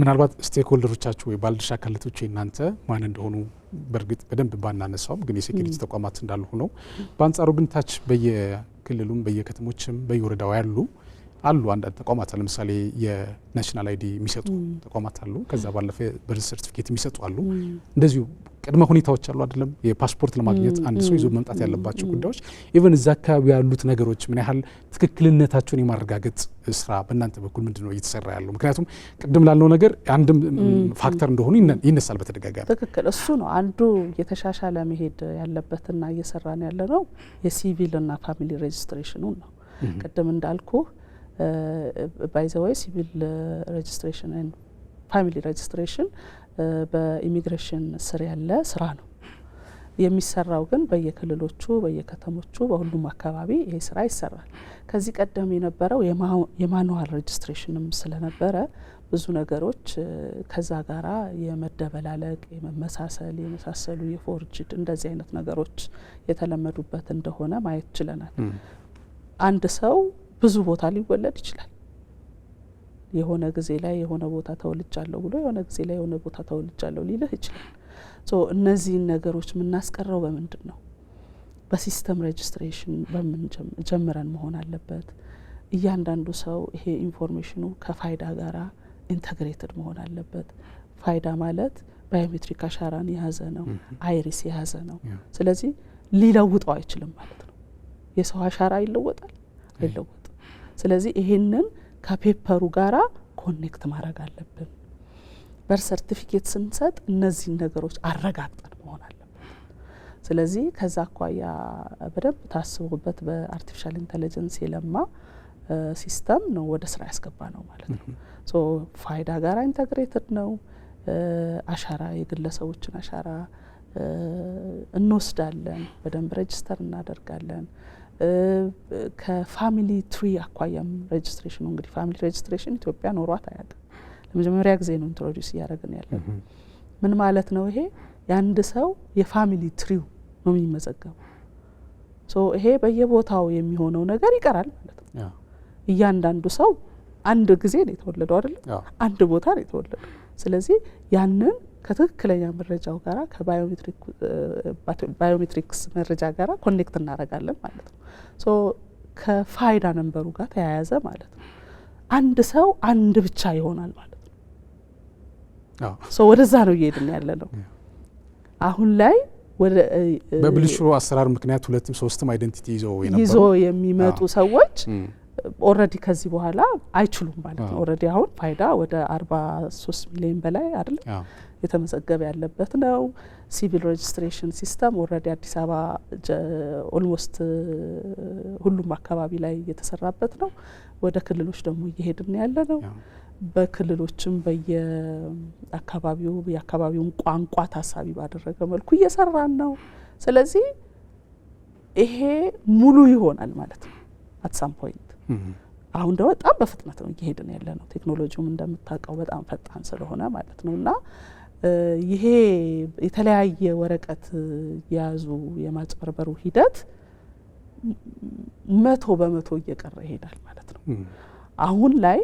S1: ምናልባት ስቴክሆልደሮቻችሁ ወይ ባለድርሻ አካላቶች እናንተ ማን እንደሆኑ በእርግጥ በደንብ ባናነሳውም ግን የሴኩሪቲ ተቋማት እንዳሉ ሆነው በአንጻሩ ግን ታች በየክልሉም በየከተሞችም በየወረዳው አሉ አንዳንድ ተቋማት ለምሳሌ የናሽናል አይዲ የሚሰጡ ተቋማት አሉ። ከዛ ባለፈ በርዝ ሰርቲፊኬት የሚሰጡ አሉ። እንደዚሁ ቅድመ ሁኔታዎች አሉ አይደለም? የፓስፖርት ለማግኘት አንድ ሰው ይዞ መምጣት ያለባቸው ጉዳዮች ኢቨን እዛ አካባቢ ያሉት ነገሮች ምን ያህል ትክክልነታቸውን የማረጋገጥ ስራ በእናንተ በኩል ምንድን ነው እየተሰራ ያለው? ምክንያቱም ቅድም ላለው ነገር አንድም ፋክተር እንደሆኑ ይነሳል በተደጋጋሚ። ትክክል፣ እሱ ነው አንዱ የተሻሻለ መሄድ ያለበትና እየሰራን ያለ ነው የሲቪልና ፋሚሊ ሬጅስትሬሽኑ ነው። ቅድም እንዳልኩ ባይ ዘ ወይ ሲቪል ሬጅስትሬሽን ኤንድ ፋሚሊ ሬጅስትሬሽን በኢሚግሬሽን ስር ያለ ስራ ነው የሚሰራው። ግን በየክልሎቹ በየከተሞቹ በሁሉም አካባቢ ይሄ ስራ ይሰራል። ከዚህ ቀደም የነበረው የማኑዋል ሬጅስትሬሽንም ስለነበረ ብዙ ነገሮች ከዛ ጋራ የመደበላለቅ የመመሳሰል የመሳሰሉ የፎርጅድ እንደዚህ አይነት ነገሮች የተለመዱበት እንደሆነ ማየት ችለናል። አንድ ሰው ብዙ ቦታ ሊወለድ ይችላል። የሆነ ጊዜ ላይ የሆነ ቦታ ተወልጃለሁ ብሎ የሆነ ጊዜ ላይ የሆነ ቦታ ተወልጃለሁ ሊልህ ይችላል። ሶ እነዚህን ነገሮች የምናስቀረው በምንድን ነው? በሲስተም ሬጅስትሬሽን ጀምረን መሆን አለበት። እያንዳንዱ ሰው ይሄ ኢንፎርሜሽኑ ከፋይዳ ጋራ ኢንተግሬትድ መሆን አለበት። ፋይዳ ማለት ባዮሜትሪክ አሻራን የያዘ ነው፣ አይሪስ የያዘ ነው። ስለዚህ ሊለውጠው አይችልም ማለት ነው። የሰው አሻራ ይለወጣል አይለወጥም። ስለዚህ ይሄንን ከፔፐሩ ጋራ ኮኔክት ማድረግ አለብን። በርዝ ሰርቲፊኬት ስንሰጥ እነዚህን ነገሮች አረጋግጠን መሆን አለበት። ስለዚህ ከዛ አኳያ በደንብ ታስቦበት በአርቲፊሻል ኢንተለጀንስ የለማ ሲስተም ነው ወደ ስራ ያስገባ ነው ማለት ነው። ሶ ፋይዳ ጋራ ኢንተግሬትድ ነው። አሻራ የግለሰቦችን አሻራ እንወስዳለን፣ በደንብ ሬጅስተር እናደርጋለን። ከፋሚሊ ትሪ አኳያም ሬጅስትሬሽኑ እንግዲህ ፋሚሊ ሬጅስትሬሽን ኢትዮጵያ ኖሯት አያውቅም። ለመጀመሪያ ጊዜ ነው ኢንትሮዲዩስ እያደረግን ያለ። ምን ማለት ነው? ይሄ የአንድ ሰው የፋሚሊ ትሪው ነው የሚመዘገበው። ሶ ይሄ በየቦታው የሚሆነው ነገር ይቀራል ማለት ነው። እያንዳንዱ ሰው አንድ ጊዜ ነው የተወለደው አይደለም፣ አንድ ቦታ ነው የተወለደው። ስለዚህ ያንን ከትክክለኛ መረጃው ጋራ ከባዮሜትሪክስ መረጃ ጋራ ኮኔክት እናደርጋለን ማለት ነው። ሶ ከፋይዳ ነንበሩ ጋር ተያያዘ ማለት ነው። አንድ ሰው አንድ ብቻ ይሆናል ማለት ነው። ሶ ወደዛ ነው እየሄድን ያለ ነው። አሁን ላይ ወደ በብልሹ አሰራር ምክንያት ሁለትም ሶስትም አይደንቲቲ ይዞ
S2: የሚመጡ ሰዎች ኦልሬዲ ከዚህ በኋላ አይችሉም ማለት ነው። ኦልሬዲ አሁን ፋይዳ ወደ 43 ሚሊዮን በላይ አይደለም የተመዘገበ ያለበት ነው። ሲቪል ሬጅስትሬሽን ሲስተም ኦልሬዲ አዲስ አበባ ኦልሞስት ሁሉም አካባቢ ላይ የተሰራበት ነው። ወደ ክልሎች ደግሞ እየሄድን ያለ ነው። በክልሎችም በየአካባቢው የአካባቢውን ቋንቋ ታሳቢ ባደረገ መልኩ እየሰራን ነው። ስለዚህ ይሄ ሙሉ ይሆናል ማለት ነው አት ሳም ፖይንት። አሁን ደግሞ በጣም በፍጥነት ነው እየሄድን ያለ ነው። ቴክኖሎጂውም እንደምታውቀው በጣም ፈጣን ስለሆነ ማለት ነው እና ይሄ የተለያየ ወረቀት የያዙ የማጭበርበሩ ሂደት 100% እየቀረ ይሄዳል ማለት ነው። አሁን ላይ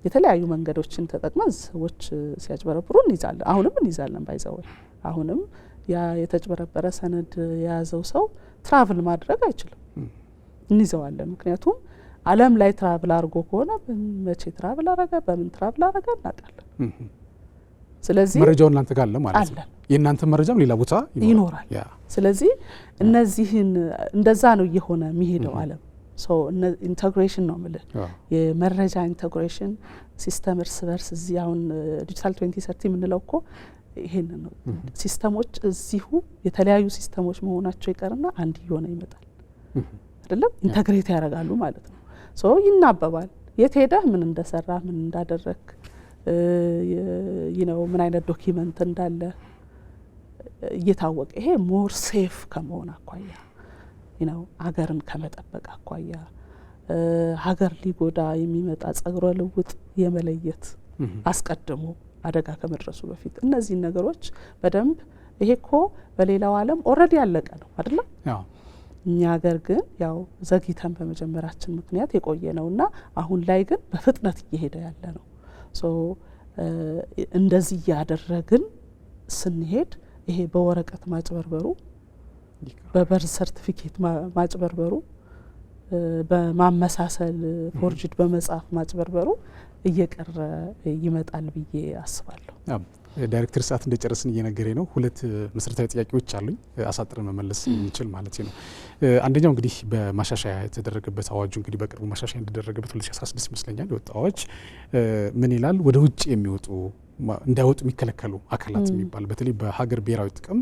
S2: የተለያዩ መንገዶችን ተጠቅመን ሰዎች ሲያጭበረብሩ እንይዛለን። አሁንም እንይዛለን። ባይዘው አሁንም ያ የተጭበረበረ ሰነድ የያዘው ሰው ትራቭል ማድረግ አይችልም፣ እንይዘዋለን። ምክንያቱም ዓለም ላይ ትራቭል አድርጎ ከሆነ መቼ ትራቭል አረገ፣ በምን ትራቭል አረገ እናውቃለን። ስለዚህ
S1: መረጃው እናንተ ጋር አለ ማለት ነው። የእናንተ መረጃም ሌላ ቦታ ይኖራል።
S2: ስለዚህ እነዚህን እንደዛ ነው እየሆነ የሚሄደው ዓለም። ሶ ኢንተግሬሽን ነው ማለት የመረጃ ኢንተግሬሽን ሲስተም እርስ በርስ እዚህ አሁን ዲጂታል 2030 የምንለው እኮ ይሄንን ነው። ሲስተሞች እዚሁ የተለያዩ ሲስተሞች መሆናቸው ይቀርና አንድ እየሆነ ይመጣል አይደለም፣ ኢንተግሬት ያደርጋሉ ማለት ነው። ሶ ይናበባል። የት ሄደህ ምን እንደሰራ ምን እንዳደረክ ምን አይነት ዶኪመንት እንዳለ እየታወቀ ይሄ ሞር ሴፍ ከመሆን አኳያ አገርን ከመጠበቅ አኳያ ሀገር ሊጎዳ የሚመጣ ጸጉረ ልውጥ የመለየት አስቀድሞ አደጋ ከመድረሱ በፊት እነዚህ ነገሮች በደንብ ይሄ እኮ በሌላው ዓለም ኦልሬዲ ያለቀ ነው አይደለም። እኛ ሀገር ግን ያው ዘግይተን በመጀመራችን ምክንያት የቆየ ነውና አሁን ላይ ግን በፍጥነት እየሄደ ያለ ነው። ሶ እንደዚህ ያደረግን ስንሄድ ይሄ በወረቀት ማጭበርበሩ፣ በበርዝ ሰርቲፊኬት ማጭበርበሩ፣ በማመሳሰል ፎርጅድ በመጻፍ ማጭበርበሩ እየቀረ ይመጣል ብዬ አስባለሁ።
S1: ዳይሬክተር ሰዓት እንደጨረስን እየነገረኝ ነው። ሁለት መሰረታዊ ጥያቄዎች አሉኝ አሳጥረን መመለስ እንችል ማለት ነው። አንደኛው እንግዲህ በማሻሻያ የተደረገበት አዋጁ እንግዲህ በቅርቡ ማሻሻያ እንደተደረገበት 2016 ይመስለኛል የወጣ አዋጅ ምን ይላል? ወደ ውጭ የሚወጡ እንዳይወጡ የሚከለከሉ አካላት የሚባል በተለይ በሀገር ብሔራዊ ጥቅም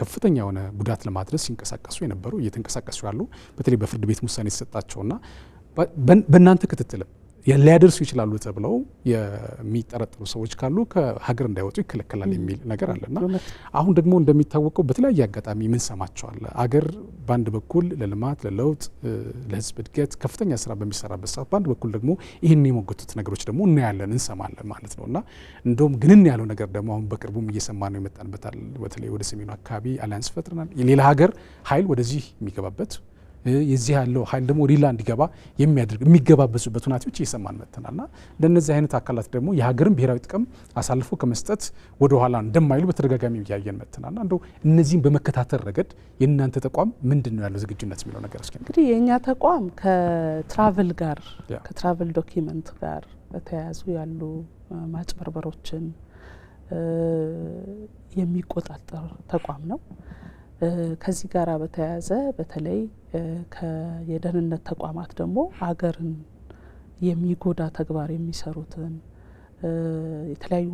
S1: ከፍተኛ የሆነ ጉዳት ለማድረስ ሲንቀሳቀሱ የነበሩ እየተንቀሳቀሱ ያሉ በተለይ በፍርድ ቤት ውሳኔ የተሰጣቸውና በእናንተ ክትትልም ሊያደርሱ ይችላሉ ተብለው የሚጠረጠሩ ሰዎች ካሉ ከሀገር እንዳይወጡ ይከለከላል የሚል ነገር አለና አሁን ደግሞ እንደሚታወቀው በተለያየ አጋጣሚ ምን ሰማቸዋል አገር በአንድ በኩል ለልማት ለለውጥ ለሕዝብ እድገት ከፍተኛ ስራ በሚሰራበት ሰዓት በአንድ በኩል ደግሞ ይህን የሞገቱት ነገሮች ደግሞ እናያለን እንሰማለን ማለት ነውና እንደውም ግንን ያለው ነገር ደግሞ አሁን በቅርቡም እየሰማ ነው የመጣንበታል። በተለይ ወደ ሰሜኑ አካባቢ አሊያንስ ፈጥረናል። የሌላ ሀገር ኃይል ወደዚህ የሚገባበት የዚህ ያለው ኃይል ደግሞ ሌላ እንዲገባ የሚያደርግ የሚገባበዙበት ሁኔታዎች እየሰማን መጥተናልና ለነዚህ አይነት አካላት ደግሞ የሀገርን ብሔራዊ ጥቅም አሳልፎ ከመስጠት ወደ ኋላ እንደማይሉ በተደጋጋሚ እያየን መጥተናልና እንደው እነዚህን በመከታተል ረገድ የእናንተ ተቋም ምንድነው ያለው ዝግጁነት የሚለው ነገር እስኪ
S2: እንግዲህ የኛ ተቋም ከትራቭል ጋር ከትራቭል ዶኪመንት ጋር በተያያዙ ያሉ ማጭበርበሮችን የሚቆጣጠር ተቋም ነው። ከዚህ ጋር በተያያዘ በተለይ የደህንነት ተቋማት ደግሞ አገርን የሚጎዳ ተግባር የሚሰሩትን የተለያዩ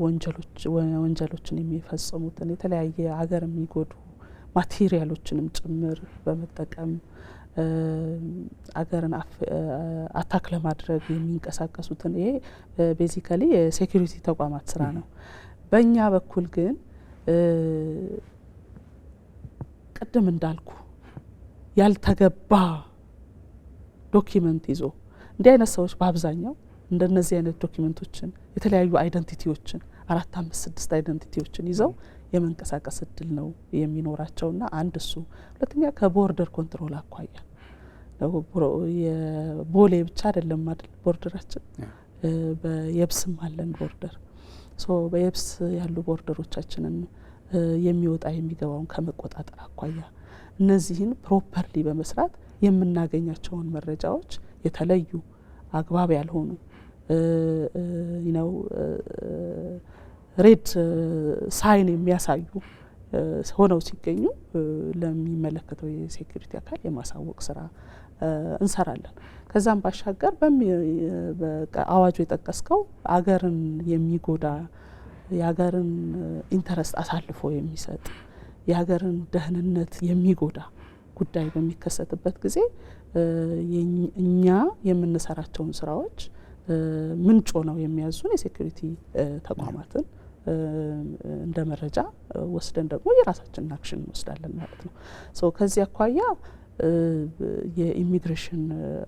S2: ወንጀሎችን የሚፈጽሙትን የተለያየ አገር የሚጎዱ ማቴሪያሎችንም ጭምር በመጠቀም አገርን አታክ ለማድረግ የሚንቀሳቀሱትን ይሄ ቤዚካሊ የሴኩሪቲ ተቋማት ስራ ነው። በእኛ በኩል ግን ቅድም እንዳልኩ ያልተገባ ዶኪመንት ይዞ እንዲህ አይነት ሰዎች በአብዛኛው እንደነዚህ አይነት ዶኪመንቶችን የተለያዩ አይደንቲቲዎችን 4፣ 5፣ 6 አይደንቲቲዎችን ይዘው የመንቀሳቀስ እድል ነው የሚኖራቸውና አንድ እሱ፣ ሁለተኛ ከቦርደር ኮንትሮል አኳያ የቦሌ ብቻ አይደለም አይደል ቦርደራችን፣ በየብስም አለን ቦርደር። ሶ በየብስ ያሉ ቦርደሮቻችንን የሚወጣ የሚገባውን ከመቆጣጠር አኳያ እነዚህን ፕሮፐርሊ በመስራት የምናገኛቸውን መረጃዎች የተለዩ አግባብ ያልሆኑ ሬድ ሳይን የሚያሳዩ ሆነው ሲገኙ ለሚመለከተው የሴኩሪቲ አካል የማሳወቅ ስራ እንሰራለን። ከዛም ባሻገር አዋጁ የጠቀስከው አገርን የሚጎዳ የሀገርን ኢንተረስት አሳልፎ የሚሰጥ የሀገርን ደህንነት የሚጎዳ ጉዳይ በሚከሰትበት ጊዜ እኛ የምንሰራቸውን ስራዎች ምንጮ ነው የሚያዙን የሴኩሪቲ ተቋማትን እንደ መረጃ ወስደን ደግሞ የራሳችንን አክሽን እንወስዳለን ማለት ነው። ሶ ከዚህ አኳያ የኢሚግሬሽን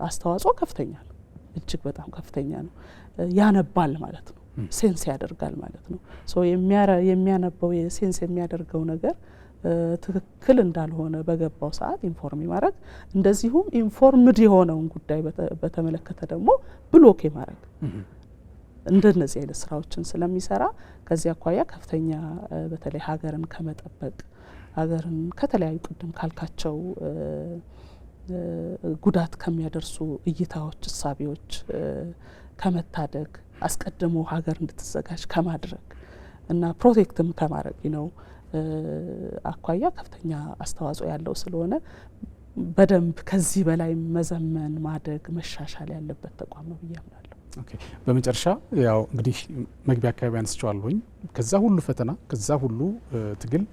S2: አስተዋጽኦ ከፍተኛ ነው፣ እጅግ በጣም ከፍተኛ ነው። ያነባል ማለት ነው፣ ሴንስ ያደርጋል ማለት ነው። ሶ የሚያነበው ሴንስ የሚያደርገው ነገር ትክክል እንዳልሆነ በገባው ሰዓት ኢንፎርም ማድረግ፣ እንደዚሁም ኢንፎርምድ የሆነውን ጉዳይ በተመለከተ ደግሞ ብሎክ ማድረግ እንደነዚህ አይነት ስራዎችን ስለሚሰራ ከዚህ አኳያ ከፍተኛ በተለይ ሀገርን ከመጠበቅ ሀገርን ከተለያዩ ቅድም ካልካቸው ጉዳት ከሚያደርሱ እይታዎች፣ እሳቤዎች ከመታደግ አስቀድሞ ሀገር እንድትዘጋጅ ከማድረግ እና ፕሮቴክትም ከማድረግ ነው አኳያ ከፍተኛ አስተዋጽኦ ያለው ስለሆነ በደንብ ከዚህ በላይ መዘመን፣ ማደግ፣ መሻሻል ያለበት ተቋም ነው ብዬ አምናለሁ።
S1: ኦኬ፣ በመጨረሻ ያው እንግዲህ መግቢያ አካባቢ አንስቼዋለሁኝ። ከዛ ሁሉ ፈተና ከዛ ሁሉ ትግል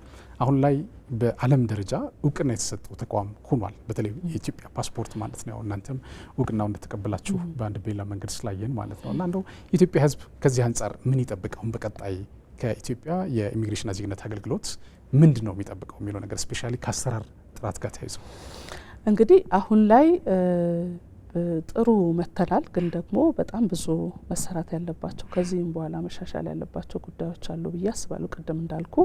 S1: አሁን ላይ በዓለም ደረጃ እውቅና የተሰጠው ተቋም ሆኗል። በተለይ የኢትዮጵያ ፓስፖርት ማለት ነው። እናንተም እውቅናው እንደተቀበላችሁ በአንድ በሌላ መንገድ ስላየን ማለት ነው። እና እንደው የኢትዮጵያ ሕዝብ ከዚህ አንጻር ምን ይጠብቃል? በቀጣይ ከኢትዮጵያ የኢሚግሬሽንና ዜግነት አገልግሎት ምንድን ነው የሚጠብቀው የሚለው ነገር ስፔሻሊ ከአሰራር ጥራት ጋር ተያይዞ
S2: እንግዲህ አሁን ላይ ጥሩ መተናል፣ ግን ደግሞ በጣም ብዙ መሰራት ያለባቸው ከዚህም በኋላ መሻሻል ያለባቸው ጉዳዮች አሉ ብዬ አስባለሁ። ቅድም እንዳልኩ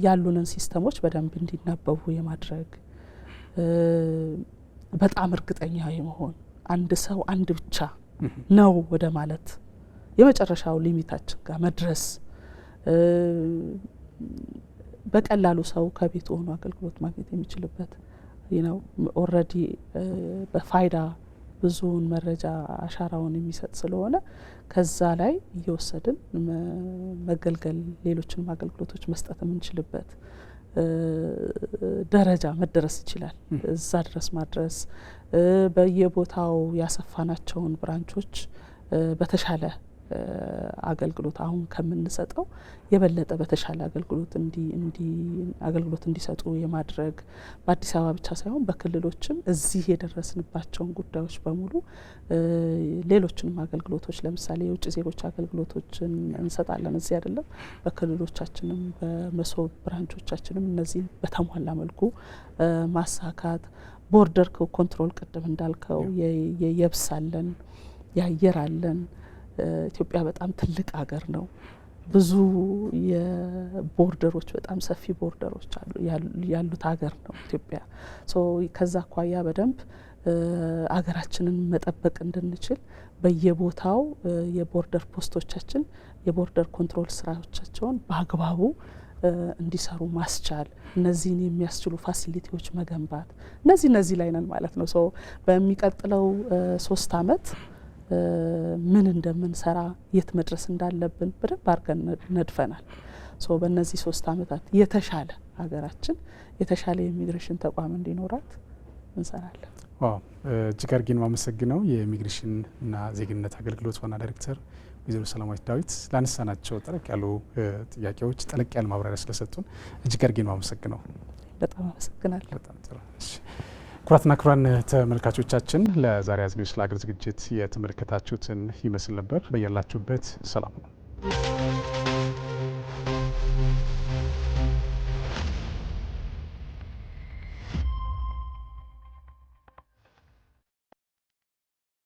S2: ያሉንን ሲስተሞች በደንብ እንዲነበቡ የማድረግ በጣም እርግጠኛ የመሆን አንድ ሰው አንድ ብቻ ነው ወደ ማለት የመጨረሻው ሊሚታችን ጋር መድረስ በቀላሉ ሰው ከቤቱ ሆኖ አገልግሎት ማግኘት የሚችልበት ነው። ኦልሬዲ በፋይዳ ብዙውን መረጃ አሻራውን የሚሰጥ ስለሆነ ከዛ ላይ እየወሰድን መገልገል ሌሎችንም አገልግሎቶች መስጠት የምንችልበት ደረጃ መደረስ ይችላል። እዛ ድረስ ማድረስ በየቦታው ያሰፋናቸውን ብራንቾች በተሻለ አገልግሎት አሁን ከምንሰጠው የበለጠ በተሻለ አገልግሎት እንዲሰጡ የማድረግ በአዲስ አበባ ብቻ ሳይሆን በክልሎችም እዚህ የደረስንባቸውን ጉዳዮች በሙሉ ሌሎችንም አገልግሎቶች ለምሳሌ የውጭ ዜጎች አገልግሎቶችን እንሰጣለን እዚህ አይደለም፣ በክልሎቻችንም በመሶብ ብራንቾቻችንም እነዚህ በተሟላ መልኩ ማሳካት፣ ቦርደር ኮንትሮል ቅድም እንዳልከው የየብስ አለን፣ የአየር አለን። ኢትዮጵያ በጣም ትልቅ ሀገር ነው። ብዙ የቦርደሮች በጣም ሰፊ ቦርደሮች ያሉት ሀገር ነው ኢትዮጵያ። ከዛ አኳያ በደንብ ሀገራችንን መጠበቅ እንድንችል በየቦታው የቦርደር ፖስቶቻችን የቦርደር ኮንትሮል ስራዎቻቸውን በአግባቡ እንዲሰሩ ማስቻል፣ እነዚህን የሚያስችሉ ፋሲሊቲዎች መገንባት፣ እነዚህ ላይ ነን ማለት ነው። በሚቀጥለው 3 አመት ምን እንደምንሰራ የት መድረስ እንዳለብን በደንብ አድርገን ነድፈናል። በእነዚህ 3 አመታት የተሻለ ሀገራችን የተሻለ የኢሚግሬሽን ተቋም እንዲኖራት እንሰራለን።
S1: እጅግ አድርጌን ማመሰግነው የኢሚግሬሽንና ዜግነት አገልግሎት ዋና ዳይሬክተር ወይዘሮ ሰላማዊት ዳዊት ላነሳናቸው ጠለቅ ያሉ ጥያቄዎች ጠለቅ ያለ ማብራሪያ ስለሰጡን እጅግ አድርጌን ማመሰግነው።
S2: በጣም አመሰግናለሁ።
S1: በጣም ጥሩ። ክቡራትና ክቡራን ተመልካቾቻችን ለዛሬ ያዝነው ስለ ሀገር ዝግጅት የተመለከታችሁትን ይመስል ነበር። በያላችሁበት ሰላም ነው።